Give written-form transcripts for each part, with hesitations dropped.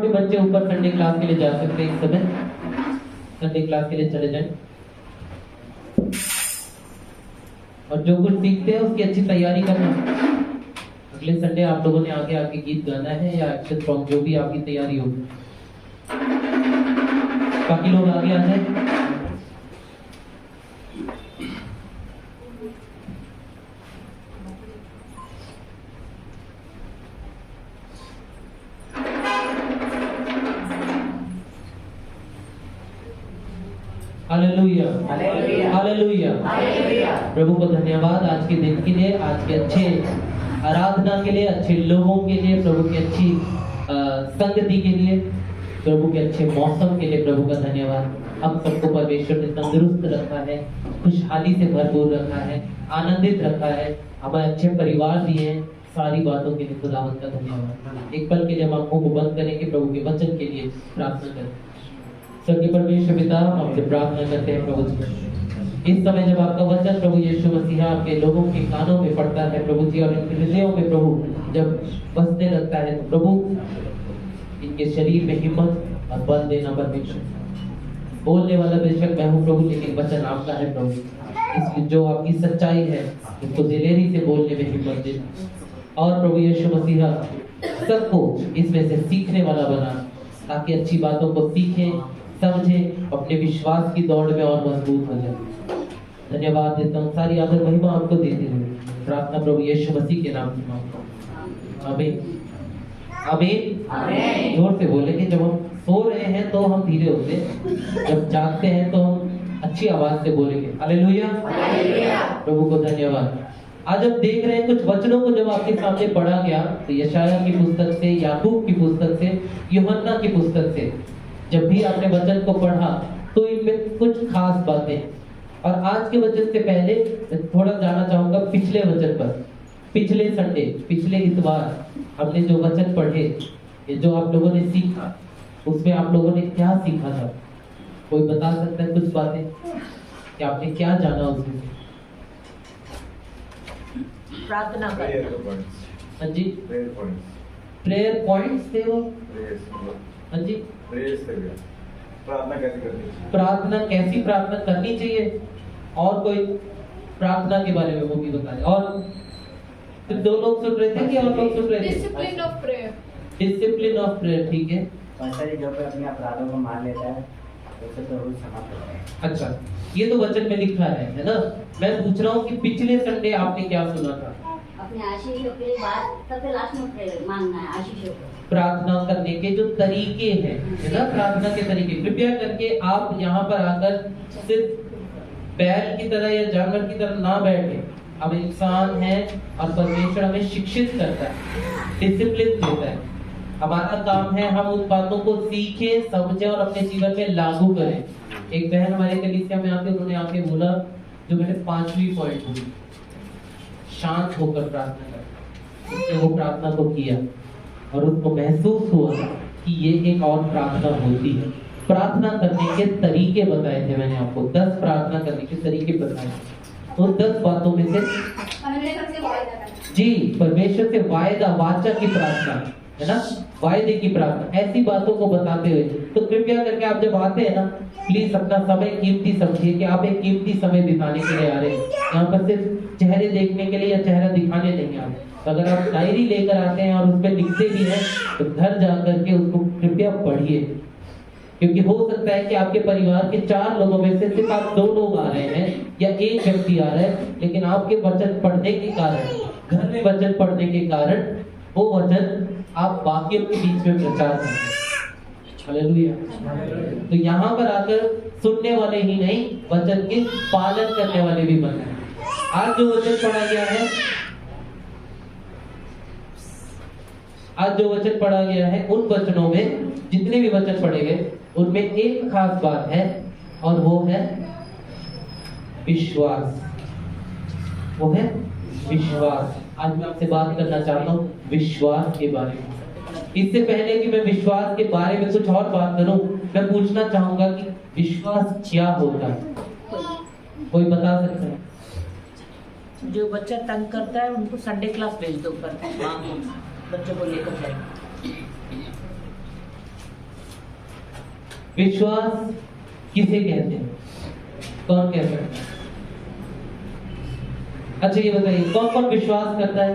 छोटे बच्चे ऊपर संडे क्लास के लिए जा सकते हैं, इस समय संडे क्लास के लिए चले जाएं। और जो कुछ सीखते हैं उसकी अच्छी तैयारी करना। अगले संडे आप लोगों ने आगे आके गीत गाना है या एक्शन सॉन्ग, जो भी आपकी तैयारी हो। बाकी लोग आगे आ जाए। Hallelujah, hallelujah. प्रभु को धन्यवाद आज के दिन के लिए, आज के अच्छे आराधना के लिए, अच्छे लोगों के लिए, प्रभु की अच्छी संगति के लिए, प्रभु के अच्छे मौसम के लिए प्रभु का धन्यवाद। हम सबको परमेश्वर ने तंदुरुस्त रखा है, खुशहाली से भरपूर रखा है, आनंदित रखा है, हमें अच्छे परिवार दिए हैं। सारी बातों के लिए खुदावंत का धन्यवाद। एक पल के जब आंखों को बंद करेंगे, प्रभु के वचन के लिए प्रार्थना करें। स्वर्गीय परमेश्वर पिता, हम आपसे प्रार्थना करते हैं प्रभु जी, इस समय जब आपका वचन प्रभु यीशु मसीह आपके लोगों के कानों में पड़ता है प्रभु जी, और इनके हृदयों में प्रभु जब बसने लगता है, तो प्रभु इनके शरीर में हिम्मत और बल देना परमेश्वर। बोलने वाला बेशक मैं हूँ प्रभु, लेकिन वचन आपका है प्रभु, इसलिए जो आपकी सच्चाई है उसको दिलेरी से बोलने में हिम्मत देना। और प्रभु यीशु मसीह सबको इसमें से सीखने वाला बना, ताकि अच्छी बातों को सीखें, समझें, अपने विश्वास की दौड़ में और मजबूत हो जाए। धन्यवाद देता हूँ, सारी आदर महिमा आपको देते हुए प्रार्थना प्रभु यीशु मसीह के नाम से मांगता हूँ, आमीन, आमीन। जोर से बोलेंगे। जब हम सो रहे हैं तो हम धीरे होते हैं, जब जागते हैं तो हम अच्छी आवाज से बोलेंगे। हालेलुया, प्रभु को धन्यवाद। आज हम देख रहे हैं कुछ वचनों को जब आपके सामने पढ़ा गया, तो यशाया की पुस्तक से, याकूब की पुस्तक से, यूहन्ना की पुस्तक से जब भी आपने वचन को पढ़ा तो इनमें कुछ खास बातें। और आज के वचन से पहले थोड़ा जाना चाहूंगा पिछले वचन पर। पिछले संडे, पिछले इतवार हमने जो वचन पढ़े, ये जो आप लोगों ने सीखा, उसमें आप लोगों ने क्या सीखा था? कोई बता सकता है कुछ बातें कि आपने क्या जाना उसमें? प्रार्थना करना। हाँ जी, प्रेयर पॉइंट्स थे वो। हाँ जी, प्रार्थना कैसे करनी चाहिए, प्रार्थना कैसी प्रार्थना करनी चाहिए, और कोई प्रार्थना के बारे में वो भी बता रहे। और सिर्फ दो लोग सुन रहे थे कि और लोग सुन रहे थे? Discipline of prayer, discipline of prayer, ठीक है। जो कोई अपने अपराधों को मान लेता है उसे तो रोज क्षमा करता है। अच्छा, ये तो वचन में लिखा है ना। मैं पूछ रहा हूँ कि पिछले संडे आपने क्या सुना था? अपने आशीषों के लिए बात सबसे लास्ट में प्रेयर मांगना है, आशीषों को। प्रार्थना करने के जो तरीके हैं, है ना, प्रार्थना के तरीके। कृपया करके आप यहाँ पर आकर सिर्फ बैल की तरह या जानवर की तरह ना बैठे। हम इंसान हैं और परमेश्वर हमें शिक्षित करता है, डिसिप्लिन देता है। हमारा काम है हम उन बातों को सीखें, समझें और अपने जीवन में लागू करें। एक बहन हमारे कलीसिया में आके उन्होंने आके बोला, जो मैंने 5वीं पॉइंट बोली, शांत होकर प्रार्थना कर। उसने वो प्रार्थना को किया और उसको महसूस हुआ कि ये एक और प्रार्थना होती है। प्रार्थना करने के तरीके बताए थे मैंने आपको, 10 प्रार्थना करने के तरीके बताए। उन 10 बातों में से जी, परमेश्वर से वायदा, वाचा की प्रार्थना, है ना, वायदे की प्रार्थना, ऐसी बातों को बताते हुए। तो कृपया करके आप जब आते हैं ना, प्लीज अपना समय कीमती समझिए कि आप एक कीमती समय बिताने के लिए आ रहे हैं। यहाँ पर सिर्फ चेहरे देखने के लिए या चेहरा दिखाने नहीं आ रहे। तो अगर आप डायरी लेकर आते हैं और उसमें लिखते भी हैं, तो घर जाकर के उसको कृपया पढ़िए, क्योंकि हो सकता है कि आपके परिवार के 4 लोगों में से सिर्फ आप 2 लोग आ रहे हैं या एक व्यक्ति आ रहा है, लेकिन आपके वचन पढ़ने के कारण, घर में वचन पढ़ने के कारण वो वचन आप बाकियों के बीच में प्रचार करते हैं। हालेलुया। तो यहाँ पर आकर सुनने वाले ही नहीं, वचन के पालन करने वाले भी बनना है। आज जो वचन पढ़ा गया है, आज जो वचन पढ़ा गया है, उन वचनों में जितने भी वचन पढ़े गए, उनमें एक खास बात है, और वो है विश्वास। वो है विश्वास। आज मैं आपसे बात करना चाहता हूँ विश्वास के बारे में। इससे पहले कि मैं विश्वास के बारे में कुछ और बात करूं, मैं पूछना चाहूंगा कि विश्वास क्या होता है? कोई बता सकता है? जो बच्चा तंग करता है उनको संडे क्लास भेज दो, पर बच्चों को लेकर जाए। विश्वास किसे कहते हैं? कौन कह सकता है? अच्छा ये बताइए, कौन कौन विश्वास करता है?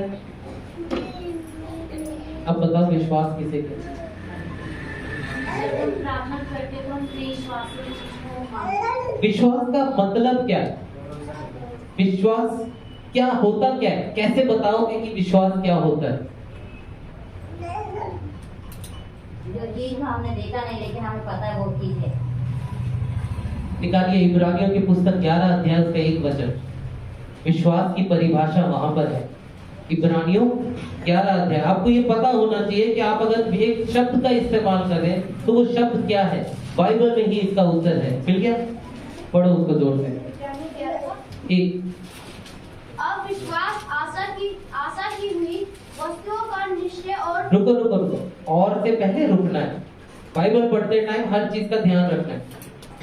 अब बताओ विश्वास किसे कहते हैं? जब हम प्रार्थना करते हैं तो हम विश्वास से चीज को मानते हैं। विश्वास का मतलब क्या है? विश्वास क्या होता क्या है? कैसे बताओगे कि विश्वास क्या होता है? जो चीज हमने देखा नहीं लेकिन हमें पता है वो चीज है। निकालिए इब्रानियों की पुस्तक 11 अध्याय उसका 1 वचन। विश्वास की परिभाषा वहां पर है। इब्रानियों 11 अध्याय। आपको ये पता होना चाहिए कि आप अगर एक शब्द का इस्तेमाल करें तो वो शब्द क्या है। बाइबल में ही इसका उत्तर है। मिल गया? पढ़ो उसको जोर से। एक अविश्वास आशा की हुई वस्तुओं का निश्चय और रुको और से पहले रुकना है। बाइबल पढ़ते टाइम हर चीज का ध्यान रखना है।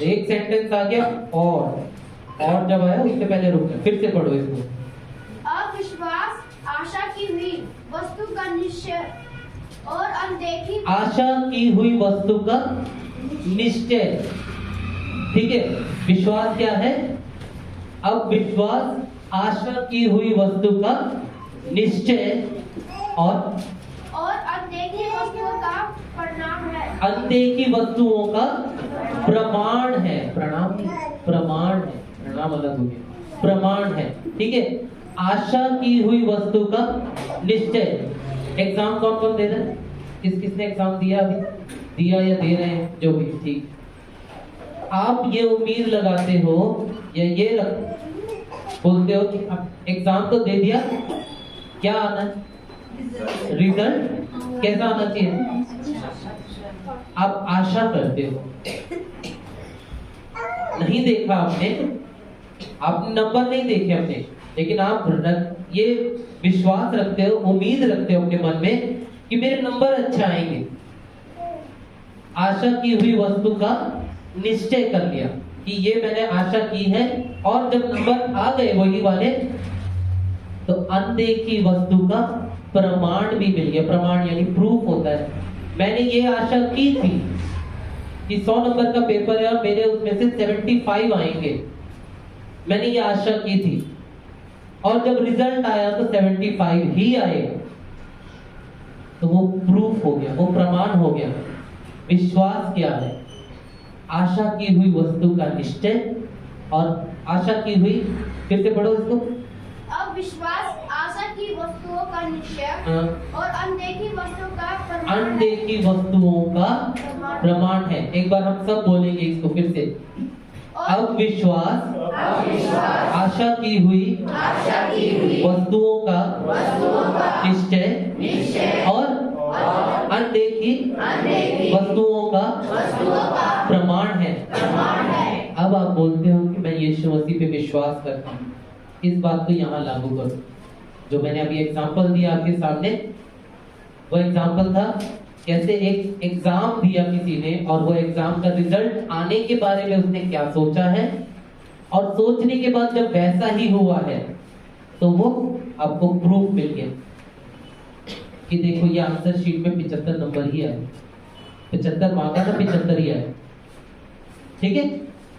एक सेंटेंस आ गया और जब आया उससे पहले रुकना। फिर से पढ़ो इसको। अविश्वास आशा की हुई वस्तु का निश्चय और अनदेखी आशा की हुई वस्तु का निश्चय। ठीक है, विश्वास क्या है? अब विश्वास आशा की हुई वस्तु का निश्चय और अनदेखी वस्तुओं का परिणाम है। अनदेखी वस्तुओं का प्रमाण है। प्रमाण है। प्रणाम अलग हो गया। प्रमाण है। ठीक है, आशा की हुई वस्तु का निश्चय। एग्जाम कौन कौन दे रहे हैं? किसने एग्जाम दिया? अभी दिया या दे रहे हैं? जो भी। ठीक, आप ये उम्मीद लगाते हो या ये बोलते हो कि अब एग्जाम तो दे दिया, क्या आना है? रिजल्ट कैसा आना चाहिए? आप आशा करते हो। नहीं देखा आपने नंबर नहीं देखे अपने, लेकिन आप ये विश्वास रखते हो, उम्मीद रखते हो अपने मन में कि मेरे नंबर अच्छे आएंगे। आशा की हुई वस्तु का निश्चय कर लिया कि ये मैंने आशा की है, और जब नंबर आ गए वही वाले तो अनदेखी वस्तु का प्रमाण भी मिल गया। प्रमाण यानी प्रूफ होता है। मैंने ये आशा की थी कि 100 नंबर का पेपर है और मेरे उसमें से 75 आएंगे। मैंने ये आशा की थी और जब रिजल्ट आया तो 75 ही आए, तो वो प्रूफ हो गया, वो प्रमाण हो गया। विश्वास क्या है? आशा की हुई वस्तु का निश्चय और आशा की हुई, फिर से पढ़ो इसको। अविश्वास आशा की वस्तुओं का निश्चय और अनदेखी वस्तुओं का परिणाम है। अनदेखी वस्तुओं का प्रमाण है। एक बार हम सब बोलेंगे इसको फिर से। अविश्वास आशा की हुई वस्तुओं का निश्चय और अनदेखी वस्तुओं का प्रमाण है। अब आप बोलते हो कि मैं यीशु मसीह पे विश्वास करता हूँ। इस बात को यहाँ लागू करो। जो मैंने अभी एग्जाम्पल दिया आपके सामने, वो एग्जाम्पल था कैसे एक एग्जाम दिया किसी ने और वो एग्जाम का रिजल्ट आने के बारे में उसने क्या सोचा है, और सोचने के बाद जब वैसा ही हुआ है तो वो आपको प्रूफ मिल गया कि देखो ये आंसर शीट में 75 नंबर ही आए। 75 मांगा था, 75 ही आए। ठीक है,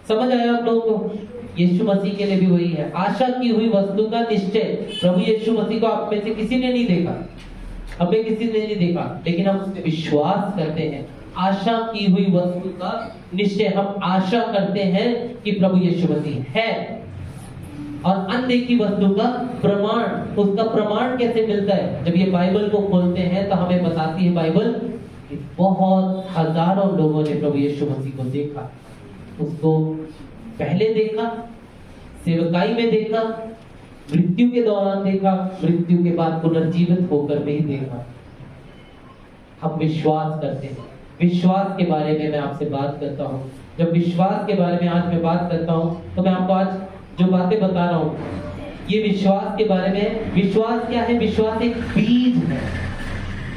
समझ आया आप लोगों को? यीशु मसीह के लिए भी वही है। आशा की हुई वस्तु का निश्चय। प्रभु यीशु मसीह को आप में से किसी ने नहीं देखा, हमें किसी ने नहीं देखा, लेकिन हम उसमें विश्वास करते हैं। आशा की हुई वस्तु का निश्चय, हम आशा करते हैं कि प्रभु यीशु मसीह है। और अनदेखी वस्तु का प्रमाण, उसका प्रमाण कैसे मिलता है? जब ये बाइबल को खोलते हैं तो हमें बताती है बाइबल कि बहुत हजारों लोगों ने प्रभु यीशु मसीह को देखा। उसको पहले देखा, सेवकाई में देखा, मृत्यु के दौरान देखा, मृत्यु के बाद पुनर्जीवित होकर भी देखा। हम विश्वास करते हैं। विश्वास के बारे में मैं आपसे बात करता हूँ। जब विश्वास के बारे में आज मैं बात करता हूँ तो मैं आपको आज जो बातें बता रहा हूँ, ये विश्वास के बारे में। विश्वास क्या है? विश्वास एक बीज है।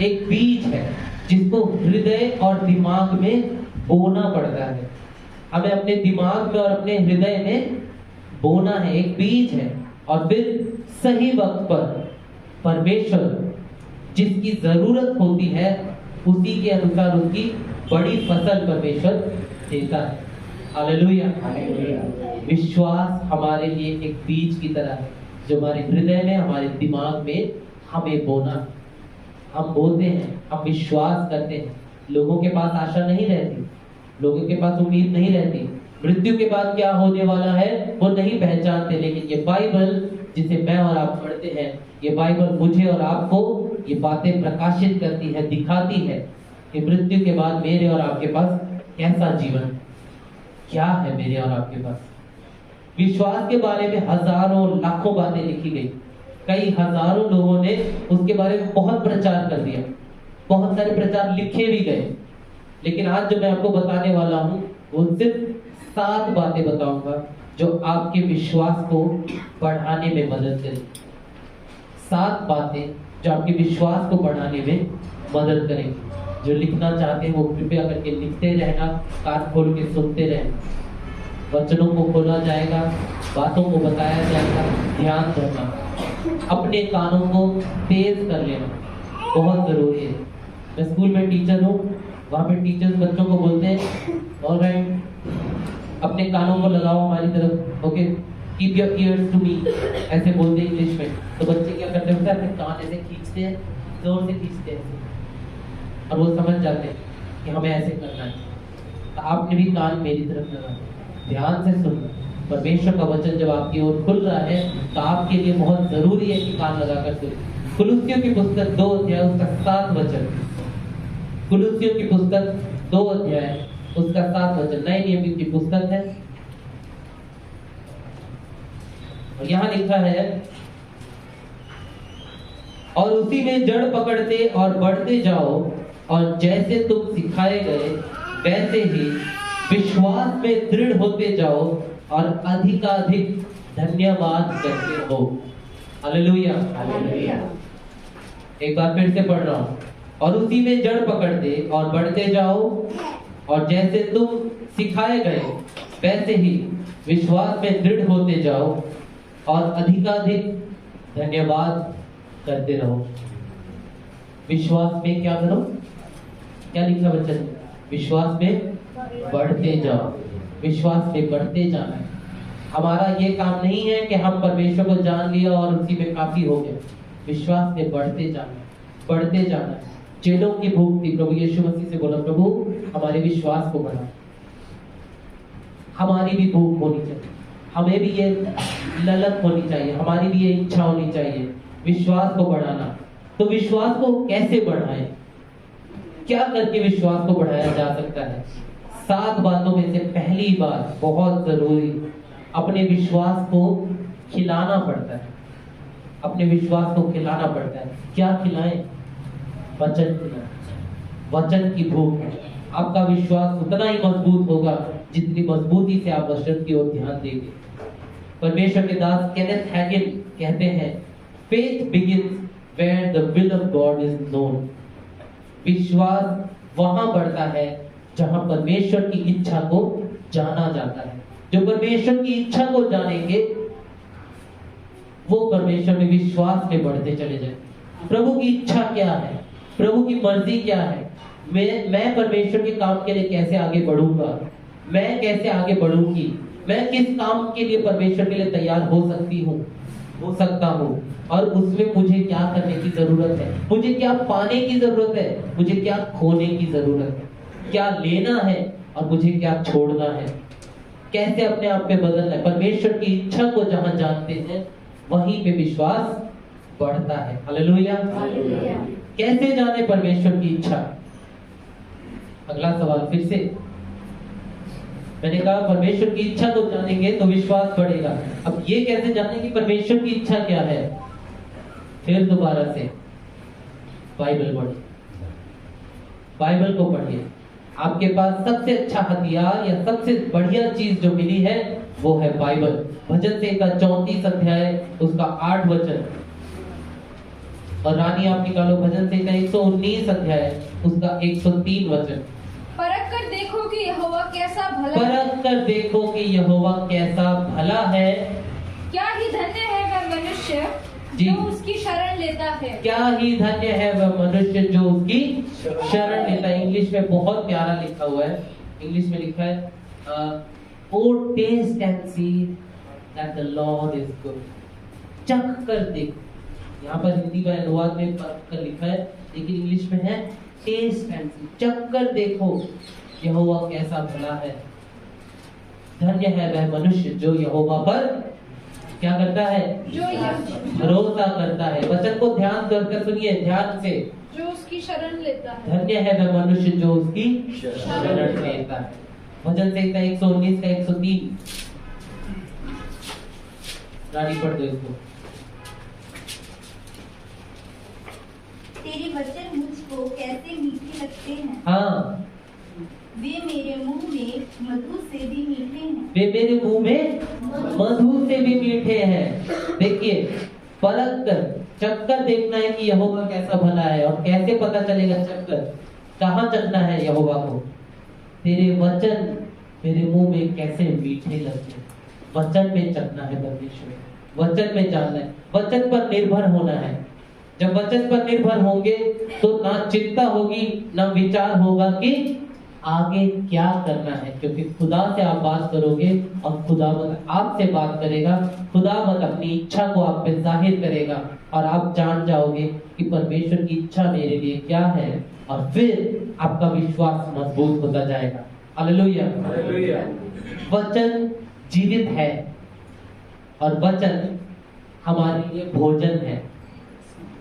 एक बीज है जिसको हृदय और दिमाग में बोना पड़ता है। हमें अपने दिमाग में और अपने हृदय में बोना है। एक बीज है, और फिर सही वक्त पर परमेश्वर जिसकी जरूरत होती है उसी के अनुसार उसकी बड़ी फसल परमेश्वर देता है। हालेलुया। विश्वास हमारे लिए एक बीज की तरह है जो हमारे हृदय में, हमारे दिमाग में हमें बोना। हम बोलते हैं, हम विश्वास करते हैं। लोगों के पास आशा नहीं रहती, लोगों के पास उम्मीद नहीं रहती, मृत्यु के बाद क्या होने वाला है वो नहीं पहचानते। लेकिन ये बाइबल जिसे मैं और आप पढ़ते हैं, ये बाइबल मुझे और आपको ये बातें प्रकाशित करती है, दिखाती है कि मृत्यु के बाद मेरे और आपके पास कैसा जीवन, क्या है मेरे और आपके पास। विश्वास के बारे में हजारों लाखों बातें लिखी गई, कई हजारों लोगों ने उसके बारे में बहुत प्रचार कर दिया, बहुत सारे प्रचार लिखे भी गए। लेकिन आज जो मैं आपको बताने वाला हूं वो सिर्फ 7 बातें बताऊंगा जो आपके विश्वास को बढ़ाने में मदद करें। 7 बातें जो आपके विश्वास को बढ़ाने में मदद करेंगी। जो लिखना चाहते हैं वो कृपया करके लिखते रहना, कान खोल के सुनते रहना। वचनों को खोला जाएगा, बातों को बताया जाएगा, ध्यान रखना, अपने कानों को तेज कर लेना बहुत जरूरी है। मैं स्कूल में टीचर हूँ, वहाँ पे टीचर्स बच्चों को बोलते हैं ऑलराइट अपने कानों को लगाओ हमारी तरफ, okay, keep your ears to me, ऐसे बोलते हैं इंग्लिश में। तो बच्चे क्या करते हैं, अपने कान ऐसे खींचते हैं, जोर से खींचते हैं और वो समझ जाते हैं कि हमें ऐसे करना है। तो आपने भी कान मेरी तरफ लगाना, ध्यान से सुनना। परमेश्वर का वचन जब आपकी ओर खुल रहा है तो आपके लिए बहुत जरूरी है कि कान लगाकर सुने। कुलुस्सियों की पुस्तक 2 अध्याय उसका 7 वचन, कुलुस्सियों की पुस्तक 2 अध्याय उसका 7 वचन नए नियम की पुस्तक है। और यहाँ लिखा है, और उसी में जड़ पकड़ते और बढ़ते जाओ, और जैसे तुम सिखाए गए वैसे ही विश्वास में दृढ़ होते जाओ और अधिकाधिक धन्यवाद करते हो। हालेलुया। एक बार फिर से पढ़ रहा हूं, और उसी में जड़ पकड़ते और बढ़ते जाओ, और जैसे तुम सिखाए गए वैसे ही विश्वास में दृढ़ होते जाओ और अधिकाधिक धन्यवाद करते रहो। विश्वास में क्या करो, क्या लिखा वचन, विश्वास में बढ़ते जाओ, विश्वास में बढ़ते जाना है। हमारा ये काम नहीं है कि हम परमेश्वर को जान लिया और उसी में काफी हो गए। विश्वास में बढ़ते जाना, बढ़ते जाना। चेलों की भूख थी, प्रभु यीशु मसीह से बोला, प्रभु हमारे विश्वास को बढ़ा। हमारी भी भूख होनी चाहिए, हमें भी ये ललक होनी चाहिए, हमारी भी ये इच्छा होनी चाहिए विश्वास को बढ़ाना। तो विश्वास को कैसे बढ़ाएं, क्या करके विश्वास को बढ़ाया जा सकता है? 7 बातों में से पहली बात बहुत जरूरी, अपने विश्वास को खिलाना पड़ता है। अपने विश्वास को खिलाना पड़ता है। क्या खिलाएं? वचन खिलाएं, वचन की भूख। आपका विश्वास उतना ही मजबूत होगा जितनी मजबूती से आप वचन की ओर ध्यान देंगे। परमेश्वर के दास केनेथ हैगिन कहते हैं, faith begins where the will of God is known. विश्वास वहां बढ़ता है जहां परमेश्वर की इच्छा को जाना जाता है। जो परमेश्वर की इच्छा को जानेंगे वो परमेश्वर में विश्वास में बढ़ते चले जाए। प्रभु की इच्छा क्या है, प्रभु की मर्जी क्या है, मैं परमेश्वर के काम के लिए कैसे आगे बढ़ूंगा, मैं कैसे आगे बढ़ूंगी, मैं किस काम के लिए परमेश्वर के लिए तैयार हो सकता हूँ, और उसमें मुझे क्या करने की जरूरत है, मुझे क्या पाने की जरूरत है, मुझे क्या खोने की जरूरत है, क्या लेना है और मुझे क्या छोड़ना है, कैसे अपने आप में बदलना है। परमेश्वर की इच्छा को जहां जानते हैं वहीं पे विश्वास बढ़ता है। हालेलुया। कैसे जाने परमेश्वर की इच्छा? अगला सवाल फिर से मैंने कहा, परमेश्वर की इच्छा को जानेंगे तो विश्वास बढ़ेगा। अब ये कैसे जाने कि परमेश्वर की इच्छा क्या है? फिर दोबारा से बाइबल पढ़िए, बाइबल को पढ़िए। आपके पास सबसे अच्छा हथियार या सबसे बढ़िया चीज जो मिली है वो है बाइबल। भजन संहिता 34 अध्याय उसका 8 वचन, और रानी आप निकालो भजन संहिता 119 अध्याय उसका 103 वचन। परख कर देखो कि यहोवा कैसा भला, परख कर देखो कि यहोवा कैसा भला है। क्या ही धन्य है वह मनुष्य जी। जो उसकी शरण लेता है। क्या ही धन्य है वह मनुष्य जो उसकी शरण लेता है। इंग्लिश में बहुत प्यारा लिखा हुआ है, इंग्लिश में लिखा है O taste and see that the Lord is good. चख कर देखो, यहाँ पर हिंदी में अनुवाद में पढ़ कर लिखा है, लेकिन इंग्लिश में है टेस्ट एंड सी, चख कर देखो यहोवा कैसा भला है। धन्य है वह मनुष्य जो यहोवा पर क्या करता है, भरोसा करता है। वचन को ध्यान करके सुनिए, ध्यान से। जो उसकी शरण लेता है। धन्य है वह मनुष्य जो उसकी शरण लेता है। भजन संहिता 119 का 103 रानी पढ़ दो इसको। तेरे वचन मुझको कैसे मीठे लगते हैं। हाँ, वे मेरे मुंह में मधु से भी मीठे हैं। वे मेरे मुंह में मधु से भी मीठे हैं। देखिए, परख कर, चख कर देखना है कि यहोवा कैसा भला है। और कैसे पता चलेगा चख कर? कहाँ चखना है यहोवा को? तेरे वचन मेरे मुंह में कैसे मीठे लगते हैं। वचन में चखना है परमेश्वर, वचन में जानना है, वचन पर निर्भर होना है। जब वचन पर निर्भर होंगे तो ना चिंता होगी, ना विचार होगा कि आगे क्या करना है, क्योंकि खुदा से आप बात करोगे और खुदावंद आपसे बात करेगा। खुदावंद अपनी इच्छा को आप पे जाहिर करेगा और आप जान जाओगे कि परमेश्वर की इच्छा मेरे लिए क्या है, और फिर आपका विश्वास मजबूत होता जाएगा। हालेलुया। वचन जीवित है और वचन हमारे लिए भोजन है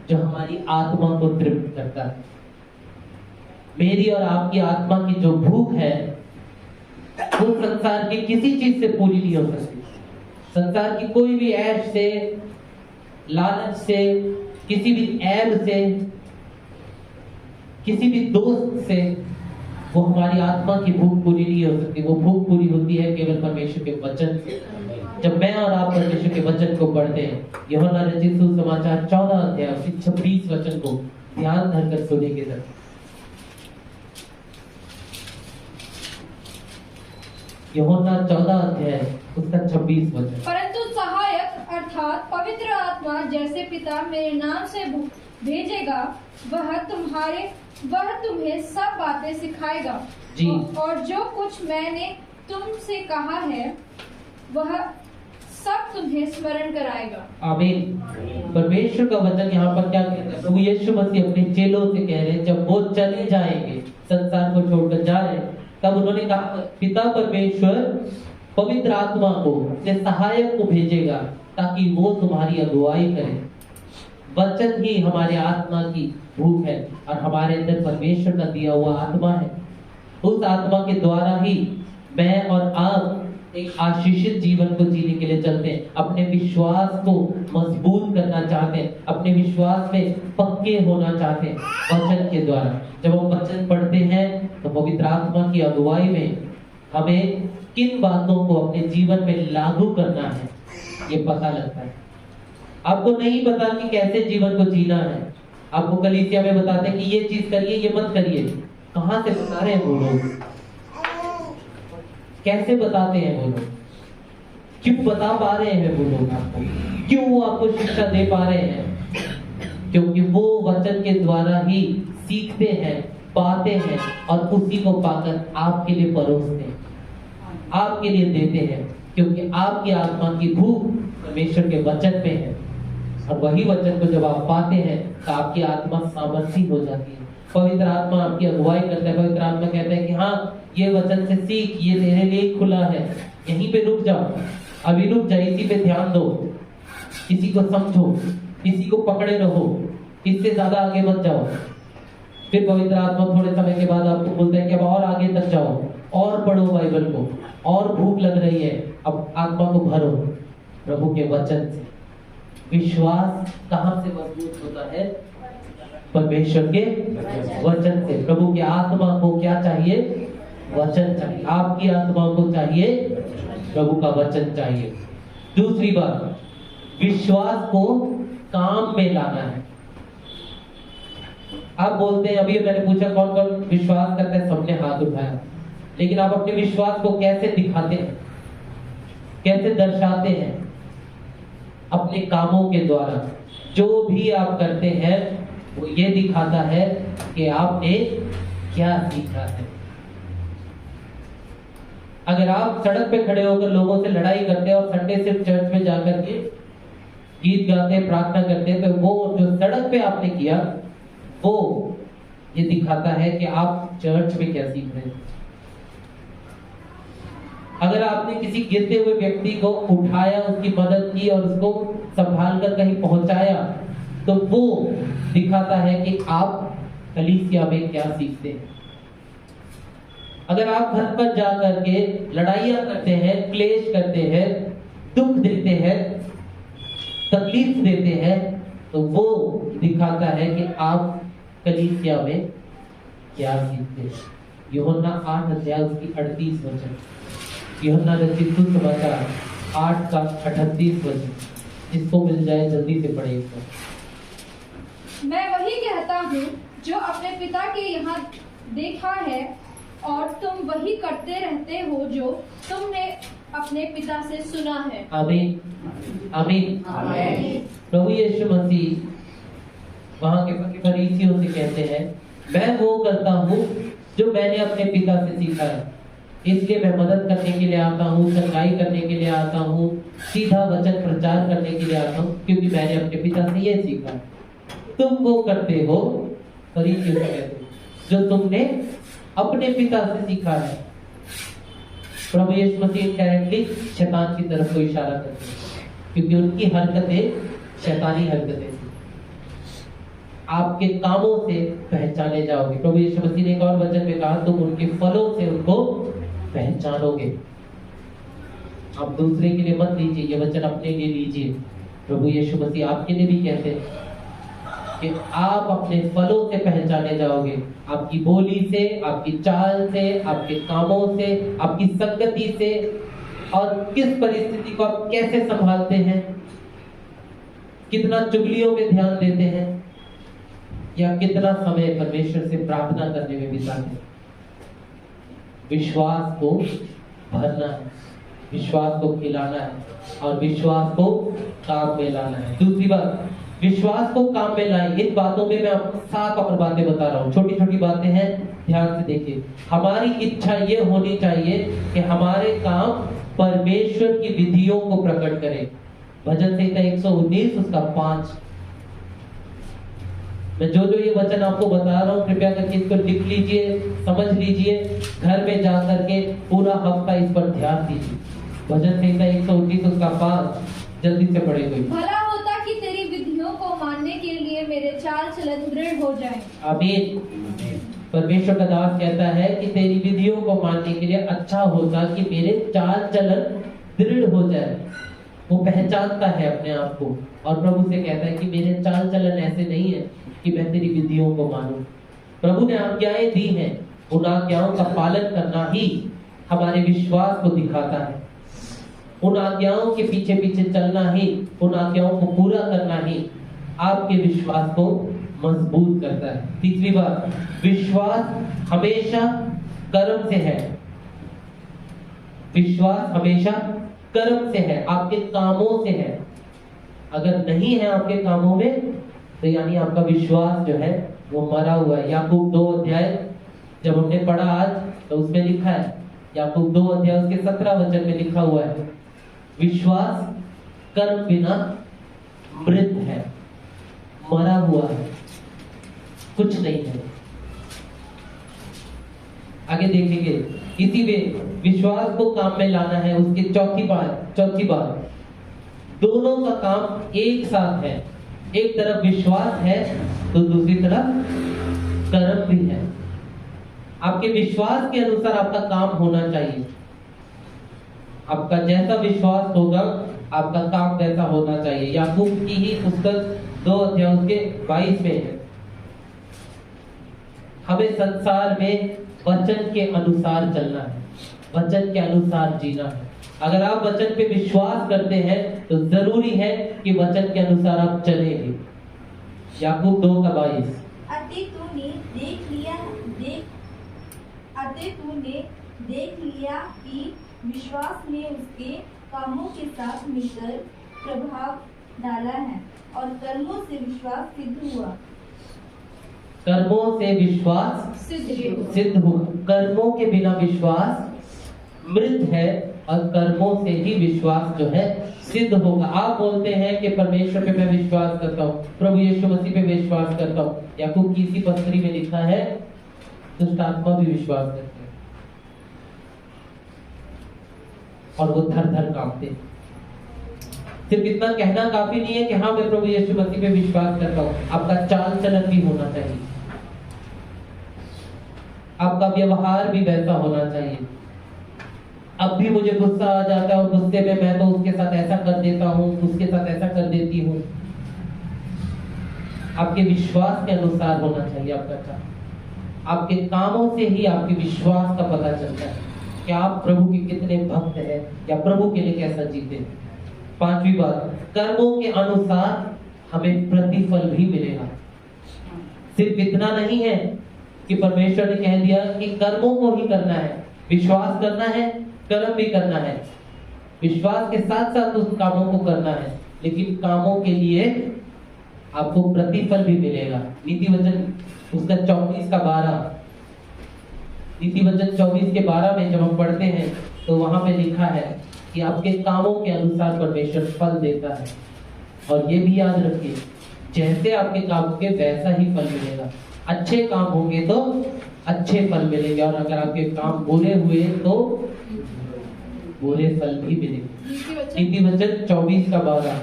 जो हमारी आत्मा को तृप्त करता है। मेरी और आपकी आत्मा की जो भूख है वो संसार की किसी चीज से पूरी नहीं हो सकती। संसार की कोई भी ऐश से, लालच से, किसी भी ऐब से, किसी भी दोस्त से वो हमारी आत्मा की भूख पूरी नहीं हो सकती। वो भूख पूरी होती है केवल परमेश्वर के वचन से। जब मैं और आप परमेश्वर के वचन को पढ़ते हैं, यूहन्ना रचित सुसमाचार 14 अध्याय उसकी 26 वचन को ध्यान धरकर सुनेंगे जब। यूहन्ना 14 अध्याय उसका 26 वचन। परंतु सहायक अर्थात पवित्र आत्मा जैसे पिता मेरे नाम से भेजेगा, वह तुम्हें सब बातें सिखाएगा जी। और जो कुछ मैंने तुमसे कहा है वह सब तुम्हें स्मरण कराएगा। आमीन। परमेश्वर का वचन यहाँ पर क्या कहता है? प्रभु यीशु मसीह अपने चेलों से कह रहे हैं, जब वो चले जाएंगे, संसार को छोड़कर जा रहे हैं, तब उन्होंने कहा पिता परमेश्वर पवित्र आत्मा को, सहायक को भेजेगा ताकि वो तुम्हारी अगुवाई करे। वचन ही हमारे आत्मा की भूख है और हमारे अंदर परमेश्वर का दिया हुआ आत्मा है। उस आत्मा के द्वारा ही मैं और आप एक आशीषित जीवन को जीने के लिए चलते हैं। अपने विश्वास को मजबूत करना चाहते हैं, अपने विश्वास में पक्के होना चाहते हैं वचन के द्वारा। जब हम वचन पढ़ते हैं तो पवित्र आत्मा की अगुवाई में हमें किन बातों को अपने जीवन में लागू करना है ये पता लगता है। आपको नहीं पता कि कैसे जीवन को जीना है। आपको कलीसिया में बताते हैं कि ये चीज करिए, ये मत करिए। कहाँ से बता रहे हैं वो लोग? कैसे बताते हैं वो लोग? क्यों बता पा रहे हैं वो लोग आपको? क्यों वो आपको शिक्षा दे पा रहे हैं? क्योंकि वो वचन के द्वारा ही सीखते हैं, पाते हैं और उसी को पाकर आपके लिए परोसते हैं, आपके लिए देते हैं। क्योंकि आपकी आत्मा की भूख परमेश्वर के वचन में है और वही वचन को जब आप पाते हैं तो आपकी आत्मा सामर्थी हो जाती है। पवित्र आत्मा आपकी अगुवाई करता है। पवित्र आत्मा कहता है कि हाँ, ये वचन से सीख, ये तेरे लिए खुला है, यहीं पे रुक जाओ, अभी रुक जा, इसी पे ध्यान दो, इसी को समझो, इसी को पकड़े रहो, इससे ज्यादा आगे मत जाओ। फिर पवित्र आत्मा थोड़े समय के बाद आपको बोलता है कि अब और आगे तक जाओ, और पढ़ो बाइबल को, और भूख लग रही है, अब आत्मा को भरो प्रभु के वचन से। विश्वास कहाँ से मजबूत होता है? परमेश्वर के वचन से। प्रभु की आत्मा को क्या चाहिए? वचन चाहिए। आपकी आत्मा को चाहिए प्रभु का वचन चाहिए। दूसरी बात, विश्वास को काम में लाना है। आप बोलते हैं, अभी मैंने पूछा कौन कौन विश्वास करता है, सबने हाथ उठाया, लेकिन आप अपने विश्वास को कैसे दिखाते हैं, कैसे दर्शाते हैं? अपने कामों के द्वारा। जो भी आप करते हैं वो ये दिखाता है कि आपने क्या सीखा है। अगर आप सड़क पे खड़े होकर लोगों से लड़ाई करते और संडे सिर्फ चर्च में जाकर के गीत गाते, प्रार्थना करते, तो वो जो सड़क पे आपने किया वो ये दिखाता है कि आप चर्च में क्या सीख रहे हैं। अगर आपने किसी गिरते हुए व्यक्ति को उठाया, उसकी मदद की और उसको संभाल कर कहीं पहुंचाया, तो वो दिखाता है कि आप कलीसिया में क्या सीखते हैं। अगर आप घर पर जा करके लड़ाइयां करते हैं, क्लेश करते हैं, दुख देते हैं, तकलीफ देते हैं, तो वो दिखाता है कि आप कलीसिया में क्या सीखते हैं। यूहन्ना 8 अध्याय उसकी 38 वचन, यूहन्ना रचित सुसमाचार 8 का 38 वचन, जिसको मिल जाए जल्दी से पढ़े इसको। मैं वही कहता हूँ जो अपने पिता के यहाँ देखा है, और तुम वही करते रहते हो जो तुमने अपने पिता से सुना है। आमीन आमीन आमीन। प्रभु यीशु मसीह वहां के फरीसियों से कहते हैं, मैं वो करता हूँ जो मैंने अपने पिता से सीखा है, इसलिए मैं मदद करने के लिए आता हूँ, सच्चाई करने के लिए आता हूँ, सीधा वचन प्रचार करने के लिए आता हूँ, क्योंकि मैंने अपने पिता से ये सीखा है। तुम वो करते हो, फरीसियों से कहते हो, जो तुमने अपने पिता से सीखा है। प्रभु यीशु मसीह डायरेक्टली शैतान की तरफ को इशारा करते हैं, क्योंकि उनकी हरकतें शैतानी हरकतें थी। आपके कामों से पहचाने जाओगे। प्रभु यीशु मसीह ने एक और वचन में कहा, तुम उनके फलों से उनको पहचानोगे। आप दूसरे के लिए मत लीजिए, ये वचन अपने लिए लीजिए। प्रभु यीशु मसीह आपके लिए भी कहते हैं कि आप अपने फलों से पहचाने जाओगे। आपकी बोली से, आपकी चाल से, आपके कामों से, आपकी संगति से, और किस परिस्थिति को आप कैसे संभालते हैं, कितना चुगलियों में ध्यान देते हैं, या कितना समय परमेश्वर से प्रार्थना करने में बिताते हैं। विश्वास को भरना है, विश्वास को खिलाना है, और विश्वास को काम में लाना है। दूसरी बात, विश्वास को काम में लाएं। इन बातों में मैं आपको 7 और बातें बता रहा हूँ, छोटी छोटी बातें हैं, ध्यान से देखिए। हमारी इच्छा ये होनी चाहिए कि हमारे काम परमेश्वर की विधियों को प्रकट करें। भजन संहिता 119 उसका 5। मैं जो ये वचन आपको बता रहा हूँ, कृपया करके इसको लिख लीजिए, समझ लीजिए, घर में जा करके पूरा हफ्ता इस पर ध्यान दीजिए। भजन संहिता 119 उसका 5, जल्दी से पढ़े कोई। भला होता कि तेरी विधियों को मानने के लिए मेरे चाल चलन दृढ़ हो जाए। आमीन। परमेश्वर का दास कहता है कि तेरी विधियों को मानने के लिए अच्छा होता कि मेरे चाल चलन दृढ़ हो जाए। वो पहचानता है अपने आप को, और प्रभु से कहता है कि मेरे चाल चलन ऐसे नहीं है कि मैं तेरी विधियों को मानूं। प्रभु ने आज्ञाएं दी हैं, उन आज्ञाओं का पालन करना ही हमारे विश्वास को दिखाता है। उन आज्ञाओं के पीछे पीछे चलना ही, उन आज्ञाओं को पूरा करना ही आपके विश्वास को मजबूत करता है। तीसरी बात, विश्वास हमेशा कर्म से है। विश्वास हमेशा कर्म से है, आपके कामों से है। अगर नहीं है आपके कामों में, तो यानी आपका विश्वास जो है वो मरा हुआ है। याकूब 2 अध्याय जब हमने पढ़ा आज, तो उसमें लिखा है, याकूब 2 अध्याय उसके 17 वचन में लिखा हुआ है, विश्वास कर्म बिना मृत है, मरा हुआ है, कुछ नहीं है। आगे देखेंगे। इसी में विश्वास को काम में लाना है। उसकी चौथी बात, दोनों का काम एक साथ है। एक तरफ विश्वास है तो दूसरी तरफ कर्म भी है। आपके विश्वास के अनुसार आपका काम होना चाहिए। आपका जैसा विश्वास होगा, आपका काम वैसा होना चाहिए। याकूब की ही पुस्तक 2 अध्याय उसके 22 में है। हमें संसार में वचन के अनुसार चलना है, वचन के अनुसार जीना है। अगर आप वचन पे विश्वास करते हैं तो जरूरी है कि वचन के अनुसार आप चलेंगे। याकूब 2 का 22। अतः तूने देख लिया कि विश्वास में उसके कामों के साथ मिलकर डाला है और कर्मों से विश्वास सिद्ध हुआ। कर्मों से विश्वास सिद्ध हुआ। कर्मों के बिना विश्वास मृत है और कर्मों से ही विश्वास जो है सिद्ध होगा। आप बोलते हैं कि परमेश्वर पे मैं विश्वास करता हूँ, प्रभु यीशु मसीह पे विश्वास करता हूँ। याकूब की इसी पत्री में लिखा है दुष्ट आत्मा भी विश्वास करते हैं और वो थर थर कांपते हैं। सिर्फ इतना कहना काफी नहीं है कि हाँ मैं प्रभु यीशु मसीह पे विश्वास करता हूँ। आपका चाल चलन भी होना चाहिए, आपका व्यवहार भी वैसा होना चाहिए। अब भी मुझे गुस्सा आ जाता है और गुस्से में मैं तो उसके साथ ऐसा कर देता हूँ, उसके साथ ऐसा कर देती हूँ। आपके विश्वास के अनुसार होना चाहिए आपका चाल। आपके कामों से ही आपके विश्वास का पता चलता है कि आप प्रभु के कितने भक्त हैं या प्रभु के लिए कैसा जीते हैं। पांचवी बात, कर्मों के अनुसार हमें प्रतिफल भी मिलेगा। सिर्फ इतना नहीं है कि परमेश्वर ने कह दिया कि कर्मों को ही करना है, विश्वास करना है, कर्म भी करना है, विश्वास के साथ साथ उस कामों को करना है, लेकिन कामों के लिए आपको प्रतिफल भी मिलेगा। नीति वचन उसका 24:12, नीति वचन 24:12 में जब हम पढ़ते हैं तो वहां पे लिखा है कि आपके कामों के अनुसार परमेश्वर फल देता है। और ये भी याद रखिए, जैसे आपके काम होंगे वैसा ही फल मिलेगा। अच्छे काम होंगे तो अच्छे फल मिलेंगे और अगर आपके काम बुरे हुए तो बुरे फल भी मिलेंगे। नीति वचन 24:12।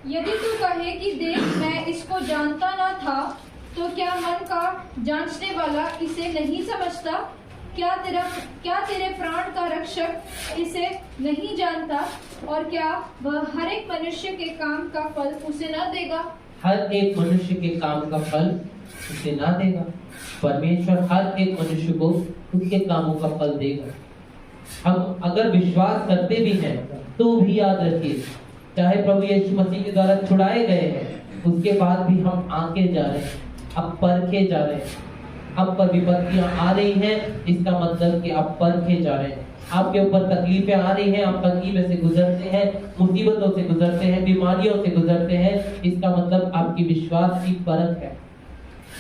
यदि तू कहे कि देख मैं इसको जानता ना था, तो क्या मन का जांचने वाला इसे नहीं समझता? क्या तेरे प्राण का रक्षक इसे नहीं जानता? और क्या वह हर एक मनुष्य के काम का फल उसे न देगा? हर एक मनुष्य के काम का फल उसे ना देगा। परमेश्वर हर एक मनुष्य को उसके कामों का फल देगा। हम अगर विश्वास करते भी हैं तो भी याद रखिए, चाहे प्रभु यीशु मसीह के द्वारा छुड़ाए गए हैं, उसके बाद भी हम आगे जा रहे हैं, अब परखे जा रहे हैं। अब पर विपत्तियां आ रही हैं, इसका मतलब कि आप परखे जा रहे हैं। आपके ऊपर तकलीफें आ रही हैं, आप तकलीफें से गुजरते हैं, मुसीबतों से गुजरते हैं, बीमारियों से गुजरते हैं, इसका मतलब आपकी विश्वास की परख है।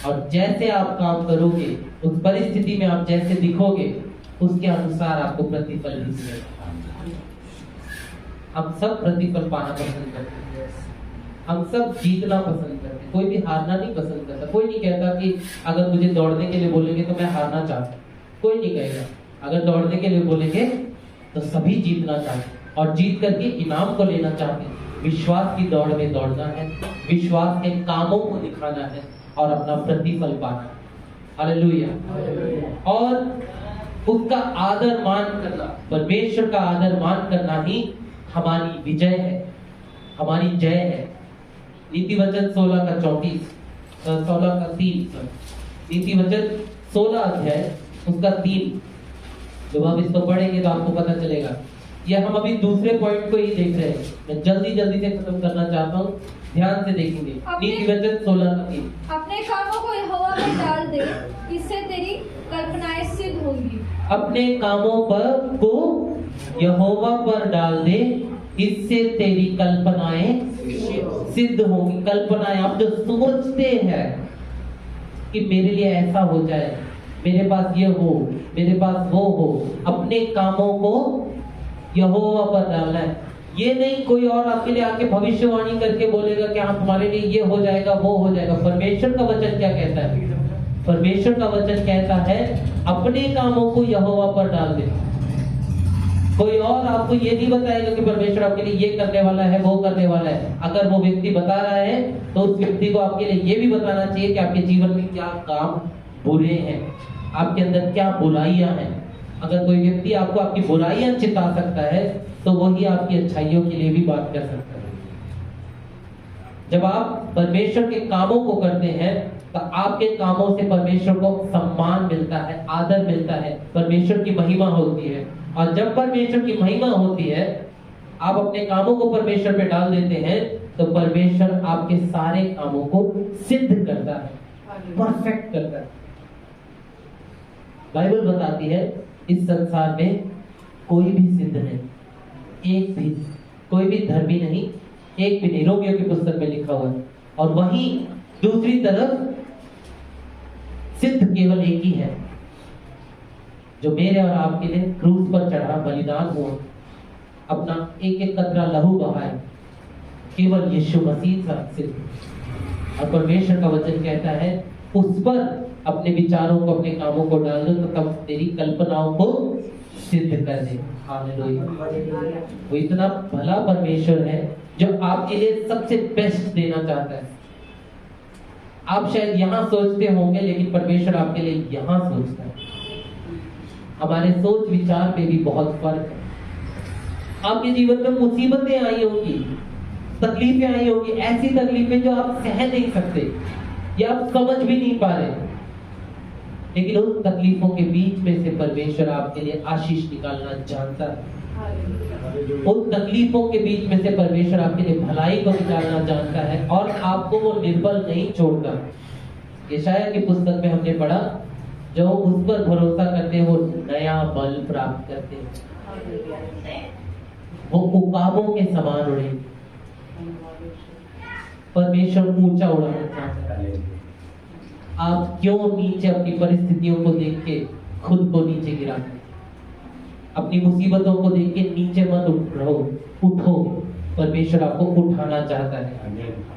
और जैसे आप काम करोगे, उस परिस्थिति में आप जैसे दिखोगे, उसके अनुसार आपको प्रतिफल भी मिलेगा। हम सब प्रतिफल पाना पसंद करते हैं, हम सब जीतना पसंद करते हैं, कोई भी हारना नहीं पसंद करता। कोई नहीं कहता कि अगर मुझे दौड़ने के लिए बोलेंगे तो मैं हारना चाहता हूँ, कोई नहीं कहेगा। अगर दौड़ने के लिए बोलेंगे तो सभी जीतना चाहते और जीत करके इनाम को लेना चाहते हैं। विश्वास की दौड़ में दौड़ना है, विश्वास के कामों को दिखाना है और अपना प्रतिफल पाना है। हालेलुया। और उसका आदर मान करना, परमेश्वर का आदर मान करना ही हमारी विजय है, हमारी जय है। नीति वचन 16:3, नीति वचन 16 अध्याय उसका 3। जब हम इसको पढ़ेंगे तो आपको पता चलेगा। यह हम अभी दूसरे पॉइंट को ही देख रहे हैं, मैं जल्दी से खत्म करना चाहता हूँ, ध्यान से देखेंगे। नीति वचन 16:3। अपने कामों को यहोवा पर डाल दे, इससे तेरी कल्पनाएं सिद्ध होंगी। अपने कामों पर को यहोवा पर डाल दे, इससे तेरी कल्पनाएं सिद्ध होंगी। कल्पनाएं, आप जो सोचते हैं कि मेरे लिए ऐसा हो जाए, मेरे पास ये हो, मेरे पास वो हो, अपने कामों को यहोवा पर डालना है। ये नहीं कोई और आपके लिए आके भविष्यवाणी करके बोलेगा कि हाँ तुम्हारे लिए ये हो जाएगा, वो हो जाएगा। परमेश्वर का वचन क्या कहता है? परमेश्वर का वचन कहता है अपने कामों को यहोवा पर डाल दे। कोई और आपको ये नहीं बताएगा कि परमेश्वर आपके लिए ये करने वाला है, वो करने वाला है। अगर वो व्यक्ति बता रहा है तो उस व्यक्ति को आपके लिए ये भी बताना चाहिए कि आपके जीवन में क्या काम बुरे हैं, आपके अंदर क्या बुराइयां हैं। अगर कोई व्यक्ति आपको आपकी बुराइयां चिता सकता है तो वही आपकी अच्छाइयों के लिए भी बात कर सकता है। जब आप परमेश्वर के कामों को करते हैं तो आपके कामों से परमेश्वर को सम्मान मिलता है, आदर मिलता है, परमेश्वर की महिमा होती है। और जब परमेश्वर की महिमा होती है, आप अपने कामों को परमेश्वर पे डाल देते हैं तो परमेश्वर आपके सारे कामों को सिद्ध करता है, परफेक्ट करता है। बाइबल बताती है इस संसार में कोई भी सिद्ध नहीं, एक भी कोई भी धर्मी नहीं, एक भी नहीं, रोमियो की पुस्तक में लिखा हुआ है। और वहीं दूसरी तरफ सिद्ध केवल एक ही है, जो मेरे और आपके लिए क्रूस पर चढ़ा, बलिदान हुआ, अपना एक एक कतरा लहू बहाए, केवल यीशु मसीह का सिद्ध। और परमेश्वर का वचन कहता है उस पर अपने विचारों को, अपने कामों को डाल दो, तो तब तेरी कल्पनाओं को सिद्ध कर दे। हालेलुया। वो इतना भला परमेश्वर है जो आपके लिए सबसे बेस्ट देना चाहता है। आप शायद यहाँ सोचते होंगे, लेकिन परमेश्वर आपके लिए यहाँ सोचता है। हमारे सोच विचार पे भी बहुत फर्क है। आपके जीवन में मुसीबतें आई होंगी, तकलीफें आई होंगी, ऐसी तकलीफें जो आप सह नहीं सकते या आप समझ भी नहीं पा रहे, लेकिन उन तकलीफों के बीच में से परमेश्वर आपके लिए आशीष निकालना जानता है। उन तकलीफों के बीच में से परमेश्वर आपके लिए भलाई को निकालना जानता है और आपको वो निर्बल नहीं छोड़ता। यशाया की पुस्तक में हमने पढ़ा, जो उस पर भरोसा करते हैं वो नया बल प्राप्त करते हैं, वो उकाबों के समान उड़े। परमेश्वर ऊंचा उड़ाना चाहता है। आप क्यों नीचे अपनी परिस्थितियों को देख के खुद को नीचे गिराते हैं? अपनी मुसीबतों को देख के नीचे मत उठो। परमेश्वर आपको उठाना चाहता है।